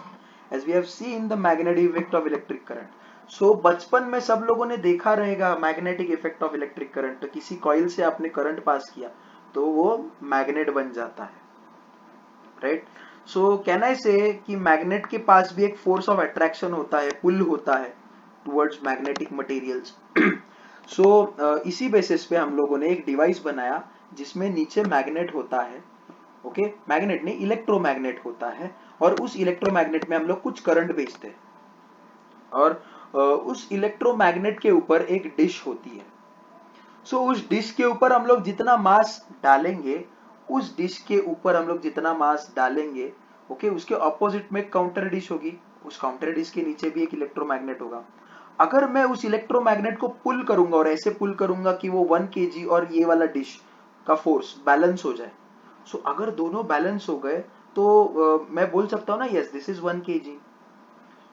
as we have seen the magnetic effect of electric current. So बचपन में सब लोगों ने देखा रहेगा magnetic effect of electric current. तो किसी कॉइल से आपने करंट पास किया तो वो मैग्नेट बन जाता है, right. So can I say कि मैग्नेट के पास भी एक फोर्स ऑफ अट्रैक्शन होता है, पुल होता है टुवर्ड्स मैग्नेटिक मटेरियल्स। सो इसी बेसिस पे हम लोगों ने एक डिवाइस बनाया जिसमें नीचे मैग्नेट होता है, ओके, मैग्नेट नहीं, इलेक्ट्रोमैग्नेट होता है, और उस इलेक्ट्रोमैग्नेट में हम लोग कुछ करंट भेजते हैं, और उस इलेक्ट्रोमैग्नेट के ऊपर एक डिश होती है। सो उस डिश के ऊपर हम लोग जितना मास डालेंगे, उस डिश के ऊपर हम लोग जितना मास डालेंगे, ओके, उसके ऑपोजिट में काउंटर डिश होगी, उस काउंटर डिश के नीचे भी एक इलेक्ट्रोमैग्नेट होगा। अगर मैं उस इलेक्ट्रोमैग्नेट को पुल करूंगा, और ऐसे पुल करूंगा कि वो 1 kg और ये वाला डिश का फोर्स बैलेंस हो जाए, सो अगर दोनों बैलेंस हो गए तो मैं बोल सकता हूं ना, यस दिस इज 1 kg।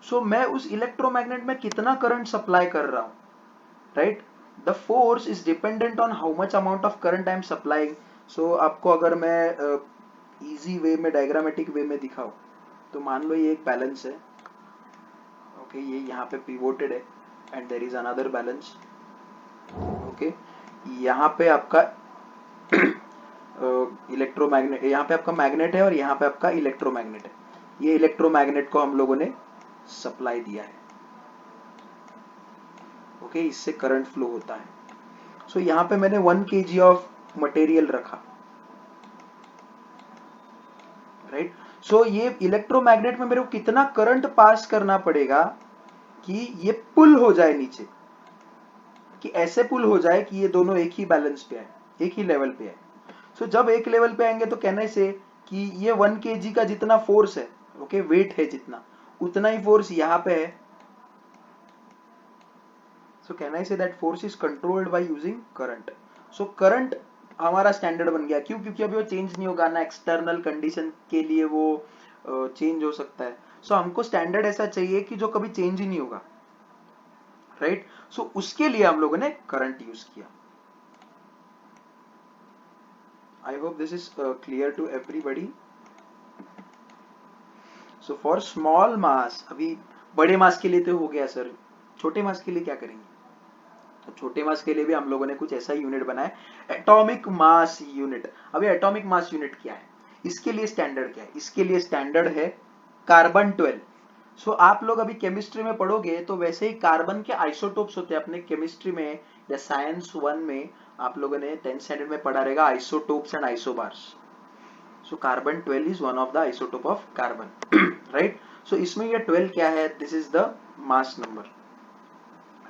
सो मैं उस इलेक्ट्रोमैग्नेट में कितना करंट सप्लाई कर रहा हूं, right. The force is dependent on how much amount of current I am supplying. So आपको अगर मैं इजी वे में, डायग्रामेटिक वे में दिखाऊं, तो मान लो ये एक बैलेंस है, ओके, ये यहाँ पे पिवोटेड है, and there is another balance, okay. यहाँ पे आपका इलेक्ट्रोमैग्नेट, यहाँ पे आपका मैग्नेट है और यहाँ पे आपका इलेक्ट्रोमैग्नेट है। ये इलेक्ट्रोमैग्नेट को हम लोगों ने सप्लाई दिया है, ओके, इससे करंट फ्लो होता है। सो यहाँ पे मैंने 1 kg ऑफ मटेरियल रखा, राइट। सो ये इलेक्ट्रोमैग्नेट में मेरे को कितना करंट पास करना पड़ेगा कि ये पुल हो जाए नीचे, कि ऐसे पुल हो जाए कि ये दोनों एक ही बैलेंस पे आए, एक ही लेवल पे आए। सो जब एक लेवल पे आएंगे तो कहने से कि ये 1 kg का जितना फोर्स है, ओके, वेट है जितना, उतना ही फोर्स यहाँ पे है। सो can I say that force is controlled by using current. So current हमारा स्टैंडर्ड बन गया। क्यों? क्योंकि अभी वो चेंज नहीं होगा ना, एक्सटर्नल कंडीशन के लिए वो चेंज हो सकता है। सो हमको स्टैंडर्ड ऐसा चाहिए कि जो कभी चेंज ही नहीं होगा, राइट। सो उसके लिए हम लोगों ने करंट यूज किया। I hope this is clear to everybody. So for small mass, अभी बड़े मास के लिए तो हो गया सर, छोटे मास के लिए क्या करेंगे? तो छोटे मास के लिए भी हम लोगों ने कुछ ऐसा यूनिट बनाया, एटॉमिक मास यूनिट। अभी एटॉमिक मास यूनिट क्या है, इसके लिए स्टैंडर्ड क्या है? इसके लिए स्टैंडर्ड है कार्बन 12। सो आप लोग अभी केमिस्ट्री में पढ़ोगे तो वैसे ही कार्बन के आइसोटोप्स होते हैं अपने केमिस्ट्री में, या साइंस 1 में आप लोगों ने 10th स्टैंडर्ड में पढ़ा रहेगा isotopes and isobars. So carbon 12 is one of the isotope of carbon, right. So इसमें ये 12 क्या है, this is the mass number,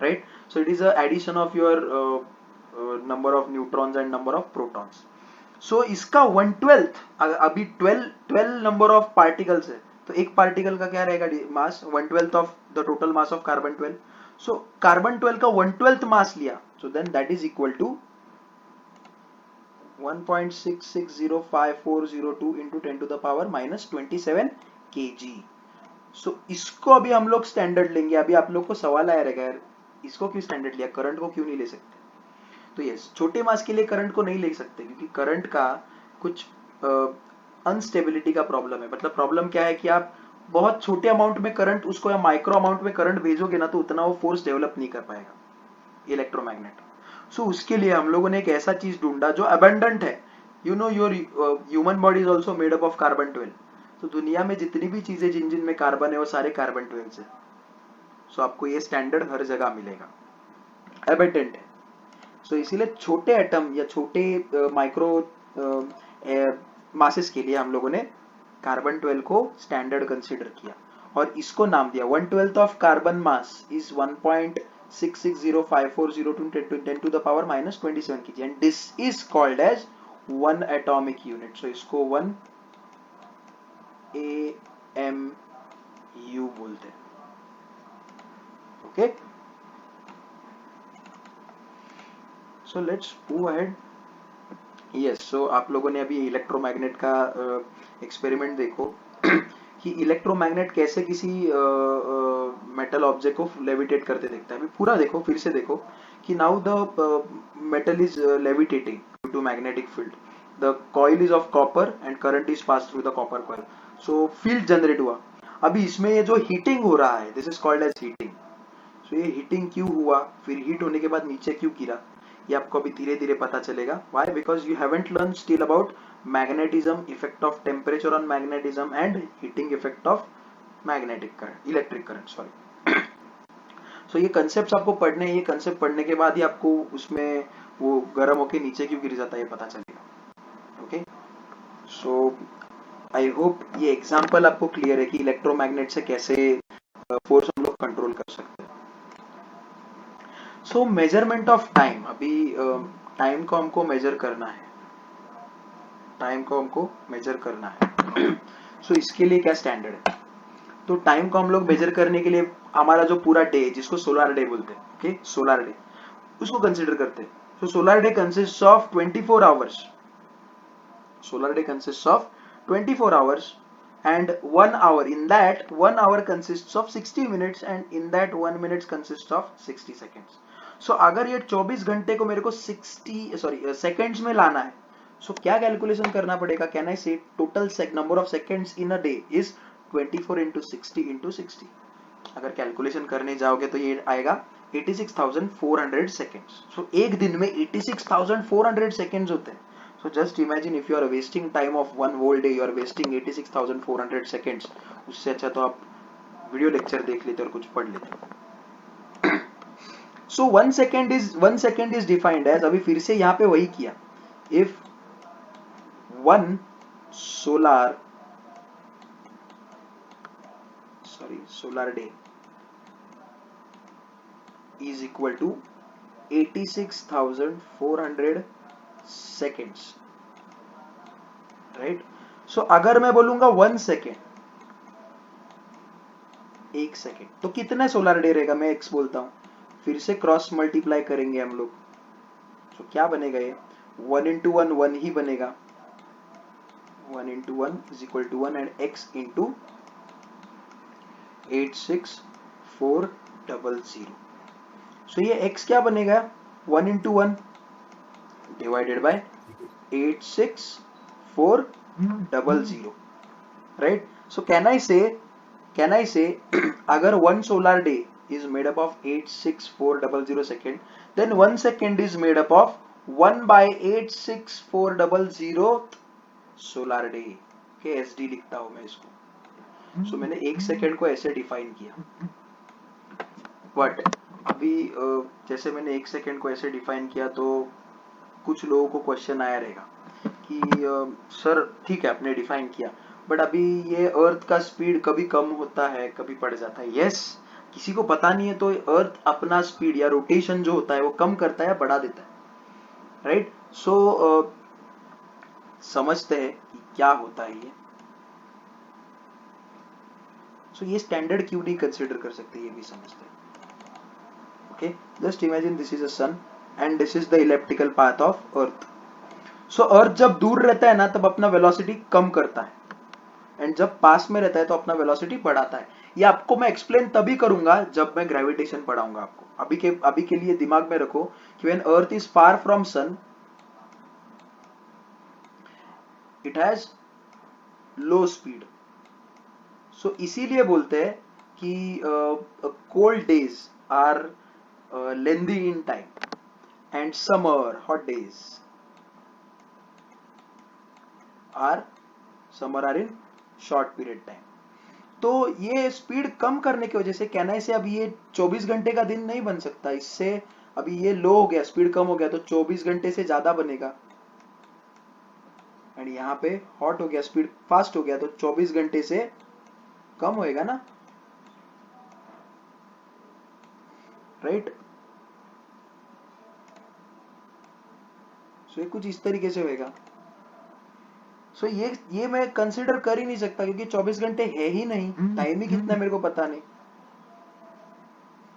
right. So it is a addition of your number of neutrons and number of protons. So इसका 1/12, अभी 12 number of particles है, तो एक particle का क्या रहेगा mass, 1/12 of the total mass of carbon 12. So carbon 12 का 1/12 mass लिया, so then that is equal to 1.660540 into 10 to the power minus 27 kg. So इसको अभी हम लोग स्टैंडर्ड लेंगे. अभी आप लोग को सवाल आया रहेगा, यार इसको क्यों स्टैंडर्ड लिया, करंट को क्यों नहीं ले सकते. तो यस, छोटे मास के लिए करंट को नहीं ले सकते क्योंकि करंट का कुछ अनस्टेबिलिटी का प्रॉब्लम है. मतलब प्रॉब्लम क्या है कि आप बहुत छोटे अमाउंट में करंट उसको या माइक्रो अमाउंट में करंट भेजोगे ना, तो उतना वो फोर्स डेवलप नहीं कर पाएगा इलेक्ट्रोमैग्नेट. सो उसके लिए हम लोगों ने एक ऐसा चीज ढूंढा जो अबंडेंट है. You know your human body is also made up of carbon 12. तो दुनिया में जितनी भी चीजें जिन जिन में कार्बन है वो सारे कार्बन 12 से. सो आपको ये स्टैंडर्ड हर जगह मिलेगा, अबंडेंट है. सो इसीलिए छोटे एटम या छोटे माइक्रो मासेस के लिए हम लोगों ने कार्बन 12 को स्टैंडर्ड कंसीडर किया और इसको नाम दिया 1/12 of carbon mass is 1.660540 to 10 to the power minus 27 kg and this is called as 1 atomic unit. So इसको 1 AMU बोलते हैं. Okay. So let's move ahead. Yes, so आप लोगों ने अभी इलेक्ट्रोमैग्नेट का एक्सपेरिमेंट देखो कि इलेक्ट्रोमैग्नेट कैसे किसी मेटल ऑब्जेक्ट को लेविटेट करते देखता है. अभी पूरा देखो, फिर से देखो कि now the metal is levitating due to magnetic field. The coil is of copper and current is pass through the copper coil. So field generate हुआ. अभी इसमें ये जो हीटिंग हो रहा है, this is called as heating. So ये heating क्यों हुआ, फिर हीट होने के बाद नीचे क्यों गिरा, ये आपको अभी धीरे धीरे पता चलेगा. Why, because you haven't learn still about magnetism, effect of temperature on magnetism and heating effect of magnetic current, electric current, sorry. So ये कंसेप्ट आपको पढ़ने हैं. ये कंसेप्ट पढ़ने के बाद ही आपको उसमें वो गर्म होके नीचे क्यों गिर जाता है ये पता चलेगा. ओके, सो आई होप ये एग्जाम्पल आपको क्लियर है कि इलेक्ट्रोमैग्नेट से कैसे फोर्स हम लोग कंट्रोल कर सकते हैं. सो मेजरमेंट ऑफ टाइम. अभी टाइम को हमको मेजर करना है, टाइम को हमको मेजर करना है. सो इसके लिए क्या स्टैंडर्ड है. तो टाइम को हम लोग मेजर करने के लिए हमारा जो पूरा डे, जिसको सोलर डे बोलते हैं, ओके, सोलर डे, उसको कंसिडर करते हैं. So solar day consist of 24 hours. Solar day consist of 24 hours and 1 hour. In that 1 hour consists of 60 minutes and in that 1 minute consists of 60 seconds. So अगर ये 24 घंटे को मेरे को 60 seconds में लाना है, so क्या कैलकुलेशन करना पड़ेगा. कैन आई से total number of seconds in a day is 24 into 60 into 60. अगर कैलकुलेशन करने जाओगे तो ये आएगा 86,400 seconds. So एक दिन में 86,400 seconds होते हैं. So just imagine if you are wasting time of one whole day, you are wasting 86,400 seconds. उससे अच्छा तो आप वीडियो लेक्चर देख लेते और कुछ पढ़ लेते. So 1 second is defined as, अभी फिर से यहाँ पे वही किया, if 1 solar day is equal to 86,400 seconds, right? So अगर मैं बोलूंगा 1 सेकेंड, 1 सेकेंड, तो कितना सोलर डे रहेगा. मैं x बोलता हूं, फिर से क्रॉस मल्टीप्लाई करेंगे हम लोग. तो क्या बनेगा ये 1 into 1 1 ही बनेगा. 1 into 1 is equal to 1 and x into 86400. So ये x क्या बनेगा, 1 into 1 divided by 86400, right? So can I say अगर 1 solar day is made up of 86400 second, then 1 second is made up of 1 by 86400 solar day. okay, SD लिखता हूं मैं इसको. So मैंने 1 second को ऐसे डिफाइन किया. बट अभी जैसे मैंने 1 सेकेंड को ऐसे डिफाइन किया तो कुछ लोगों को क्वेश्चन आया रहेगा कि सर ठीक है आपने डिफाइन किया, बट अभी ये अर्थ का स्पीड कभी कम होता है कभी बढ़ जाता है। यस, किसी को पता नहीं है तो अर्थ अपना स्पीड या रोटेशन जो होता है वो कम करता है या बढ़ा देता है, राइट। सो समझते हैं कि क्या होता है ये। सो ये स्टैंडर्ड क्यों नहीं कंसिडर कर सकते, ये भी समझते हैं। Okay, just imagine this is a sun and this is the elliptical path of earth. So earth जब दूर रहता है ना तब अपना वेलोसिटी कम करता है, एंड जब पास में रहता है तो अपना वेलोसिटी बढ़ाता है। ये आपको मैं एक्सप्लेन तभी करूंगा जब मैं ग्रेविटेशन पढ़ाऊंगा आपको। अभी के लिए दिमाग में रखो कि when earth is far from sun it has low speed. So इसीलिए बोलते हैं कि cold days are lengthy in time and summer hot days are in short period time. तो ये स्पीड कम करने की वजह से कहना से अब ये 24 घंटे का दिन नहीं बन सकता। इससे अभी ये लो हो गया, स्पीड कम हो गया तो 24 घंटे से ज्यादा बनेगा, एंड यहाँ पे हॉट हो गया, स्पीड फास्ट हो गया तो 24 घंटे से कम होएगा ना, राइट। सो ये कुछ इस तरीके से होएगा। सो ये मैं कंसिडर कर ही नहीं सकता क्योंकि 24 घंटे है ही नहीं, टाइम ही कितना मेरे को पता नहीं।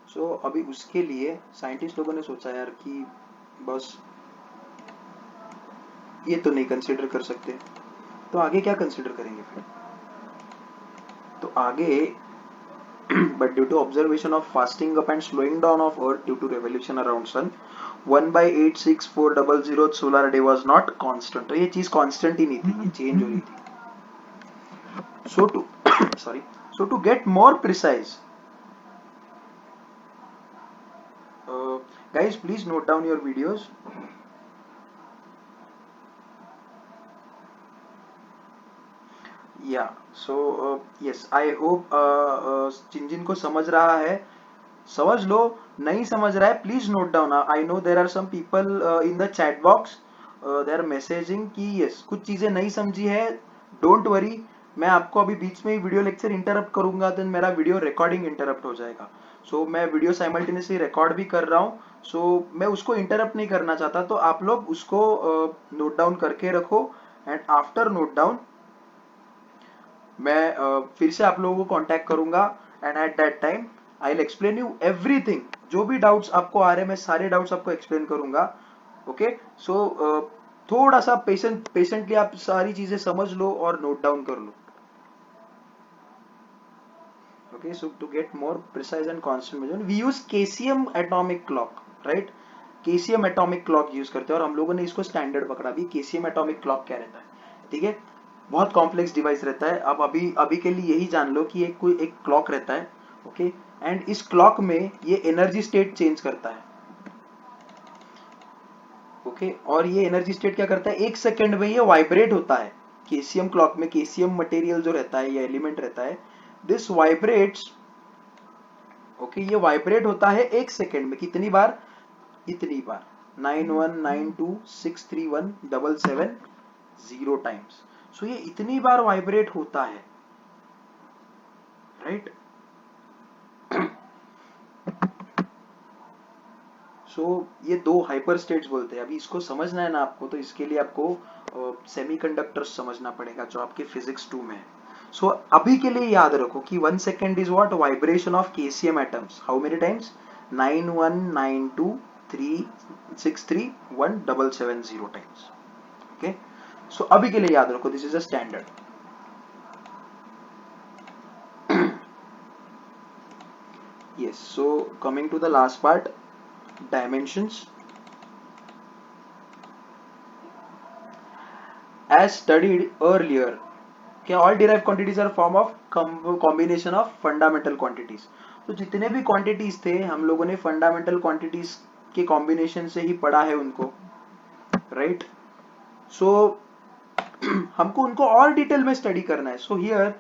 सो अभी उसके लिए साइंटिस्ट लोगों ने सोचा यार कि बस ये तो नहीं कंसिडर कर सकते, तो आगे क्या कंसिडर करेंगे फिर। तो आगे but due to observation of fasting up and slowing down of earth due to revolution around sun 1/86400 solar day was not constant। तो ये चीज कांस्टेंट ही नहीं थी, ये चेंज हो रही थी। so to sorry, so to get more precise, guys please note down your videos। या सो यस आई होप जिन को समझ रहा है समझ लो, नहीं समझ रहा है please note down. I know there are some people in the chat box they are messaging कि यस कुछ चीजें नहीं समझी है, डोंट वरी। मैं आपको अभी बीच में ही वीडियो लेक्चर इंटरप्ट करूंगा तो मेरा वीडियो रिकॉर्डिंग इंटरप्ट हो जाएगा। सो मैं वीडियो साइमल्टेनियसली रिकॉर्ड भी कर रहा हूँ, सो मैं उसको इंटरप्ट नहीं करना चाहता, तो आप लोग उसको नोट डाउन करके रखो एंड आफ्टर नोट डाउन मैं फिर से आप लोगों को कांटेक्ट करूंगा and at that time I will explain you everything. जो भी डाउट्स आपको आ रहे हैं मैं सारे डाउट्स आपको एक्सप्लेन करूंगा। ओके, सो थोड़ा सा पेशेंटली आप सारी चीजें समझ लो और नोट डाउन कर लो। Okay, so to get more precise and constant measurement we use caesium atomic clock, right. Caesium atomic clock use करते हैं और हम लोगों ने इसको स्टैंडर्ड पकड़ा भी। केसीएम एटॉमिक क्लॉक क्या रहता है, ठीक है, बहुत कॉम्प्लेक्स डिवाइस रहता है। अब अभी के लिए यही जान लो कि एक क्लॉक रहता है, ओके, एंड इस क्लॉक में ये एनर्जी स्टेट चेंज करता है, ओके, और ये एनर्जी स्टेट क्या करता है, 1 सेकेंड में ये वाइब्रेट होता है। केसीएम क्लॉक में केसीएम मटेरियल जो रहता है, ये एलिमेंट रहता है, दिस वाइब्रेट्स, ओके, ये वाइब्रेट होता है 1 सेकेंड में कितनी बार, इतनी बार 9192631770 टाइम्स। सो ये इतनी बार वाइब्रेट होता है, राइट। सो ये 2 हाइपर स्टेट्स बोलते हैं। अभी इसको समझना है ना आपको, तो इसके लिए आपको सेमीकंडक्टर्स समझना पड़ेगा जो आपके फिजिक्स 2 में है। सो अभी के लिए याद रखो कि 1 second is what, vibration of caesium atoms, how many times, 919236317770 times. Okay, so अभी के लिए याद रखो this is a standard. yes, so coming to the last part, dimensions. As studied earlier, okay, all derived quantities are form of combination of fundamental quantities। तो जितने भी quantities थे हम लोगों ने fundamental quantities के combination से ही पढ़ा है उनको, right। so हमको उनको और डिटेल में स्टडी करना है। So here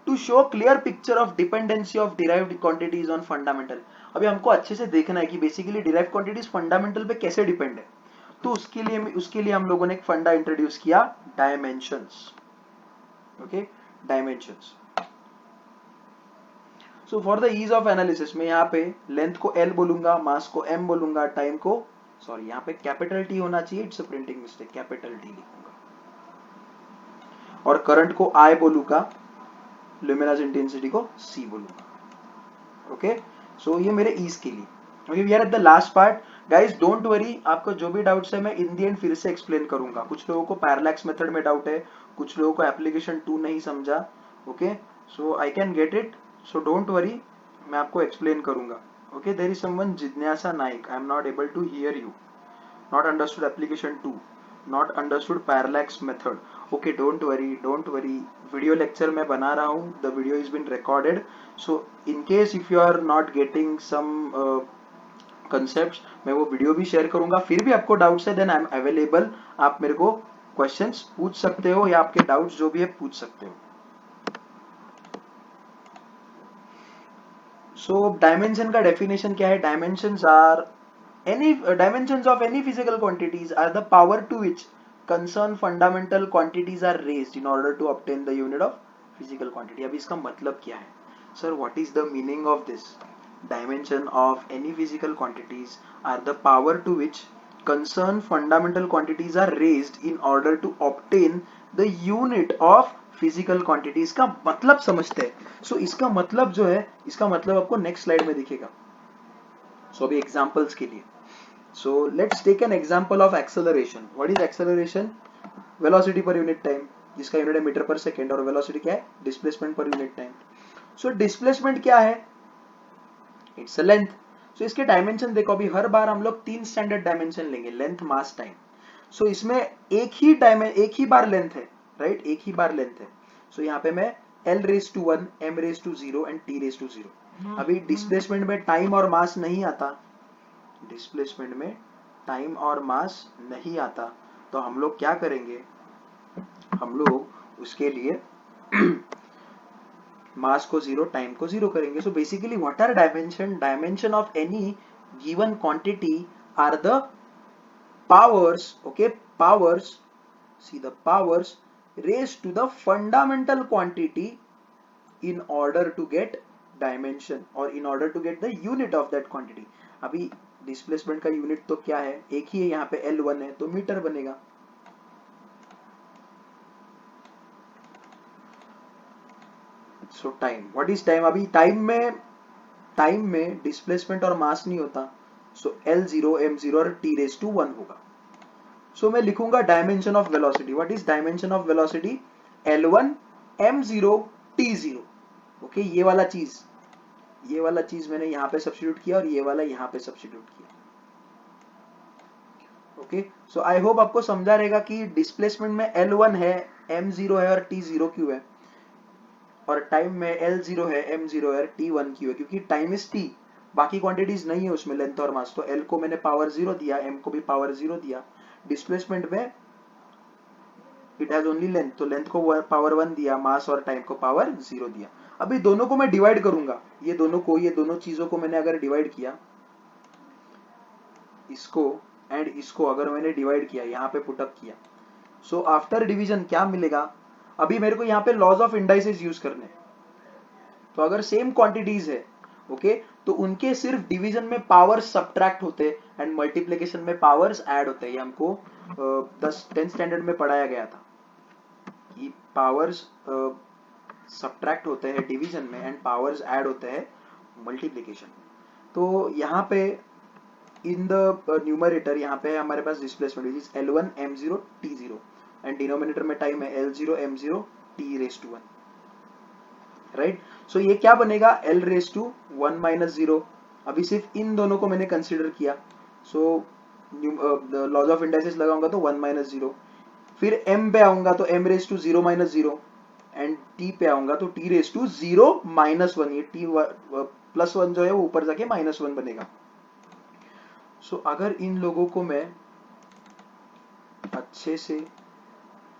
to show clear picture of dependency of derived quantities on fundamental. अभी हमको अच्छे से देखना है कि बेसिकली डिराइव्ड क्वांटिटीज फंडामेंटल पे कैसे डिपेंड है। तो उसके लिए हम लोगों ने एक फंडा इंट्रोड्यूस किया, dimensions. Okay, dimensions. So for the ease of analysis में यहाँ पे लेंथ को L बोलूंगा, मास को M बोलूंगा, टाइम को, सॉरी यहाँ पे कैपिटल T होना चाहिए, it's a printing mistake, capital T लिखूंगा, और करंट को I बोलूंगा, ल्यूमिनस इंटेंसिटी को C बोलूंगा। ओके, सो ये मेरे ईज के लिए। Okay, we are at the last part guys, don't worry, आपको जो भी डाउट्स है मैं इन दी एंड फिर से एक्सप्लेन करूंगा। कुछ लोगों को पैरेलैक्स मेथड में डाउट है, कुछ लोगों को एप्लीकेशन 2 नहीं समझा। Okay, so I can get it, so don't worry, मैं आपको एक्सप्लेन करूंगा। ओके, देयर इज समवन जिज्ञासा Naik, I am not able to hear you, not understood application 2, not understood parallax method. Okay, don't worry, video lecture मैं बना रहा हूँ, the video is been recorded, so in case if you are not getting some concepts, मैं वो video भी share करूंगा। फिर भी आपको डाउट्स है, देन आई एम अवेलेबल, आप मेरे को क्वेश्चंस पूछ सकते हो, या आपके डाउट्स जो भी है पूछ सकते हो। सो डायमेंशन का डेफिनेशन क्या है? Dimensions are any dimensions of any physical quantities are the power to which concerned fundamental quantities are raised in order to obtain the unit of physical quantity। अभी इसका मतलब क्या है? Sir, what is the meaning of this? Dimension of any physical quantities are the power to which concerned fundamental quantities are raised in order to obtain the unit of physical quantities। का मतलब समझते हैं। So इसका मतलब जो है, इसका मतलब आपको नेक्स्ट स्लाइड में दिखेगा। So अभी एग्जांपल्स के लिए, so let's take an example of acceleration। what is acceleration? velocity per unit time, जिसका यूनिट है मीटर पर सेकेंड, और वेलोसिटी क्या है? Displacement per unit time. So displacement क्या है? It's a length. सो इसके डायमेंशन देखो, अभी हर बार हम लोग 3 स्टैंडर्ड डायमेंशन लेंगे, लेंथ, मास, टाइम। सो इसमें एक ही बार लेंथ है, राइट, एक ही बार लेंथ है। सो यहाँ पे मैं L⁻⁴, M⁻�0 एंड T⁻�0। अभी डिस्प्लेसमेंट में टाइम और मास नहीं आता, डिस्प्लेसमेंट में टाइम और मास नहीं आता, तो हम लोग क्या करेंगे? हम लोग उसके लिए मास को 0, टाइम को 0 करेंगे। So basically what are dimension? Dimension of any given quantity are the powers, okay, powers, see the powers raised to the fundamental quantity in order to get dimension or in order to get the unit of that quantity। अभी displacement का unit तो क्या है? एक ही है, यहाँ पे L1 है तो मीटर बनेगा। सो टाइम, व्हाट इज टाइम? अभी टाइम में डिस्प्लेसमेंट और मास नहीं होता, सो L0, M0 और T⁻⁴ होगा। सो मैं लिखूंगा dimension of velocity. What is dimension of velocity? L1, M0, T0। Okay, ये वाला चीज मैंने यहाँ पे सब्स्टिट्यूट किया और ये वाला यहाँ पे सब्स्टिट्यूट किया। ओके, सो आई होप आपको समझा रहेगा कि डिस्प्लेसमेंट में L1 है, M0 है और T0 क्यों है, और टाइम में L0 है, M0 है और T1 क्यों है, क्योंकि टाइम इज T, बाकी क्वांटिटीज नहीं है उसमें, लेंथ और मास। तो L को मैंने पावर 0 दिया, M को भी पावर 0 दिया। डिस्प्लेसमेंट में इट हैज ओनली लेंथ, तो लेंथ को पावर 1 दिया, मास और टाइम को पावर 0 दिया। अभी दोनों को मैं डिवाइड करूंगा, ये दोनों चीजों को मैंने अगर डिवाइड किया, इसको एंड इसको अगर मैंने डिवाइड किया, यहाँ पे पुटअप किया, सो आफ्टर डिवीजन क्या मिलेगा? अभी मेरे को यहाँ पे लॉज ऑफ इंडाइसेस यूज करने, तो अगर सेम क्वांटिटीज है, ओके, तो उनके सिर्फ डिवीजन में पावर्स सब्ट्रैक्ट होते एंड मल्टीप्लिकेशन में पावर्स ऐड होते हैं। ये हमको 10th स्टैंडर्ड में पढ़ाया गया था कि पावर्स सब्ट्रैक्ट होते हैं डिवीजन में एंड पावर्स ऐड होते हैं मल्टीप्लिकेशन में। तो यहाँ पे इन द न्यूमरेटर यहाँ पे हमारे पास displacement is L1, M0, T0 and denominator में टाइम है L0, M0, T⁻⁴, right. So ये क्या बनेगा? L⁻⁴ - 0। अभी सिर्फ इन दोनों को मैंने कंसीडर किया, सो लॉज ऑफ इंडाइसेस लगाऊंगा तो 1 - 0। फिर M पे आऊंगा तो M⁻⁴ - 0 एंड T पे आऊंगा तो T⁻⁴ - 1। ये T +1 जो है वो ऊपर जाके -1 बनेगा। सो अगर इन लोगों को मैं अच्छे से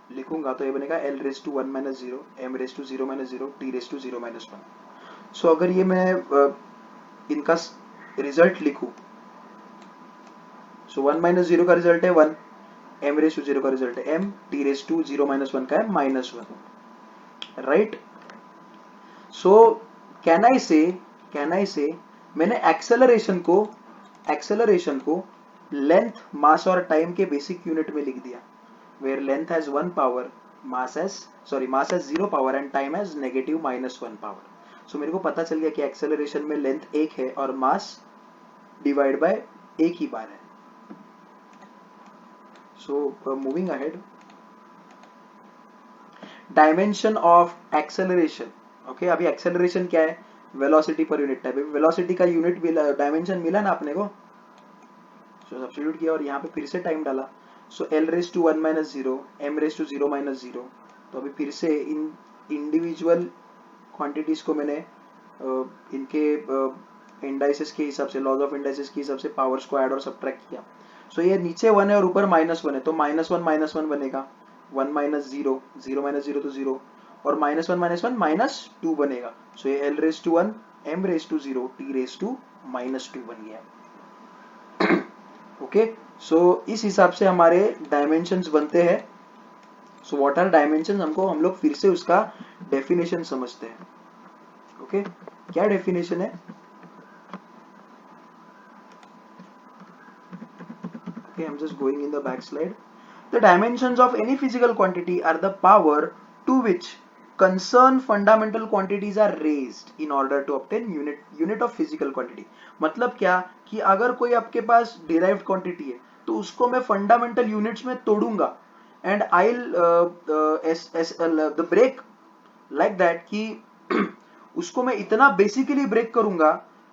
लिखूंगा तो ये बनेगा l raise to 1 minus 0, m raise to 0 minus 0, t raise to 0 minus 1। So अगर ये मैं इनका रिजल्ट लिखूं, सो 1 माइनस 0 का रिजल्ट है 1, m रेस टू 0 का रिजल्ट है m, t raise to 0 minus 1 का है minus 1, right. So can I say मैंने एक्सेलरेशन को लेंथ, मास और टाइम के बेसिक यूनिट में लिख दिया, where length has 1 power, mass has 0 power and time has negative -1 power. So मेरे को पता चल गया कि एक्सेलरेशन में लेंथ 1 है और मास डिवाइड बाय 1 ही बार है। सो moving ahead, dimension of acceleration. Okay, अभी एक्सेलरेशन क्या है, velocity per unit time. Velocity का यूनिट मिला, डायमेंशन मिला ना अपने को, सो सब्स्टिट्यूट किया और यहाँ पे फिर से टाइम डाला। So l raise to 1 minus 0, m raise to 0 minus 0। तो अभी फिर से इन इंडिविजुअल क्वांटिटीज को मैंने इनके इंडाइसेस के हिसाब से, लॉज ऑफ इंडाइसेस के हिसाब से पावर्स को ऐड और सब्ट्रैक्ट किया। सो ये नीचे 1 है और ऊपर -1 है, तो -1 बनेगा, 1 माइनस 0, 0 माइनस 0 तो 0, और -1 -2 बनेगा। सो ये l raise to 1, m raise to 0, t raise to -2 बन गया। ओके, सो इस हिसाब से हमारे डायमेंशंस बनते हैं। सो व्हाट आर डायमेंशंस, हम लोग फिर से उसका डेफिनेशन समझते हैं। ओके, क्या डेफिनेशन है? Okay, I'm just going in the back slide. The dimensions of any physical quantity are the power to which concerned fundamental quantities are raised in order to obtain unit of physical quantity। मतलब क्या कि अगर कोई आपके पास derived quantity है तो उसको मैं fundamental units में तोड़ूंगा and I'll the break like that कि उसको मैं इतना बेसिकली ब्रेक करूंगा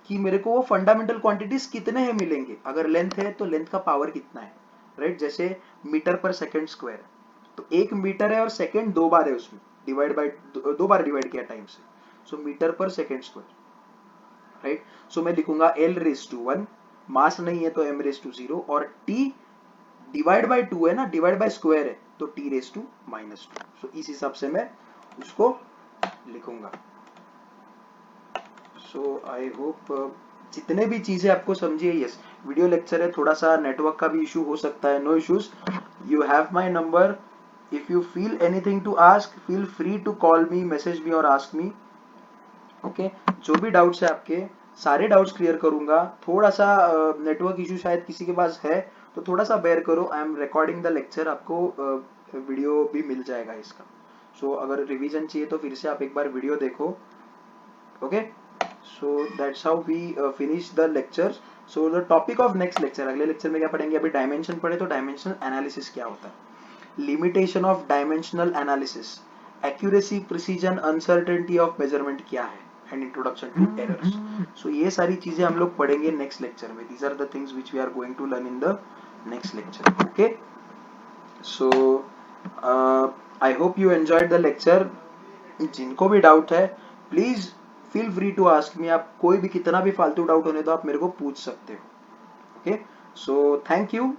कि मेरे को वो फंडामेंटल क्वांटिटीज कितने हैं मिलेंगे। अगर लेंथ है तो लेंथ का पावर कितना है, राइट। जैसे मीटर पर सेकंड स्क्वायर, तो 1 मीटर है और सेकंड 2 बार है, उसमें डिवाइड बाय 2 बार डिवाइड किया टाइम से, सो मीटर पर सेकंड स्क्वायर, राइट। सो मैं लिखूंगा l रेस टू 1, मास नहीं है तो m रेस टू 0, और t डिवाइड बाय 2 है ना, डिवाइड बाय स्क्वायर है तो t रेस टू -2। सो इस हिसाब से मैं उसको लिखूंगा। सो आई होप जितने भी चीजें आपको समझी है। यस, वीडियो लेक्चर है, थोड़ा सा नेटवर्क का भी इशू हो सकता है, no issues. You have my number, if you feel anything to ask, feel free to call me, message me or ask me. Okay, जो भी डाउट्स है आपके, सारे डाउट्स क्लियर करूंगा। थोड़ा सा नेटवर्क इशू शायद किसी के पास है तो थोड़ा सा बेयर करो। I am recording the lecture, आपको वीडियो भी मिल जाएगा इसका। सो अगर रिवीजन चाहिए तो फिर से आप एक बार वीडियो देखो। Okay, so that's how we finish the lecture. So the topic of next lecture, अगले लेक्चर में क्या पढ़ेंगे? अभी डायमेंशन पढ़े तो डायमेंशनल एनालिसिस क्या होता है, limitation of dimensional analysis, accuracy, precision, uncertainty of measurement क्या है, and introduction to errors. So ये सारी चीजें हम लोग पढ़ेंगे नेक्स्ट लेक्चर में। These are the things which we are going to learn in the next lecture. Okay, so I hope you enjoyed the lecture. जिनको भी डाउट है please feel free to ask me. आप कोई भी कितना भी फालतू डाउट होने तो आप मेरे को पूछ सकते हो। Okay, so thank you.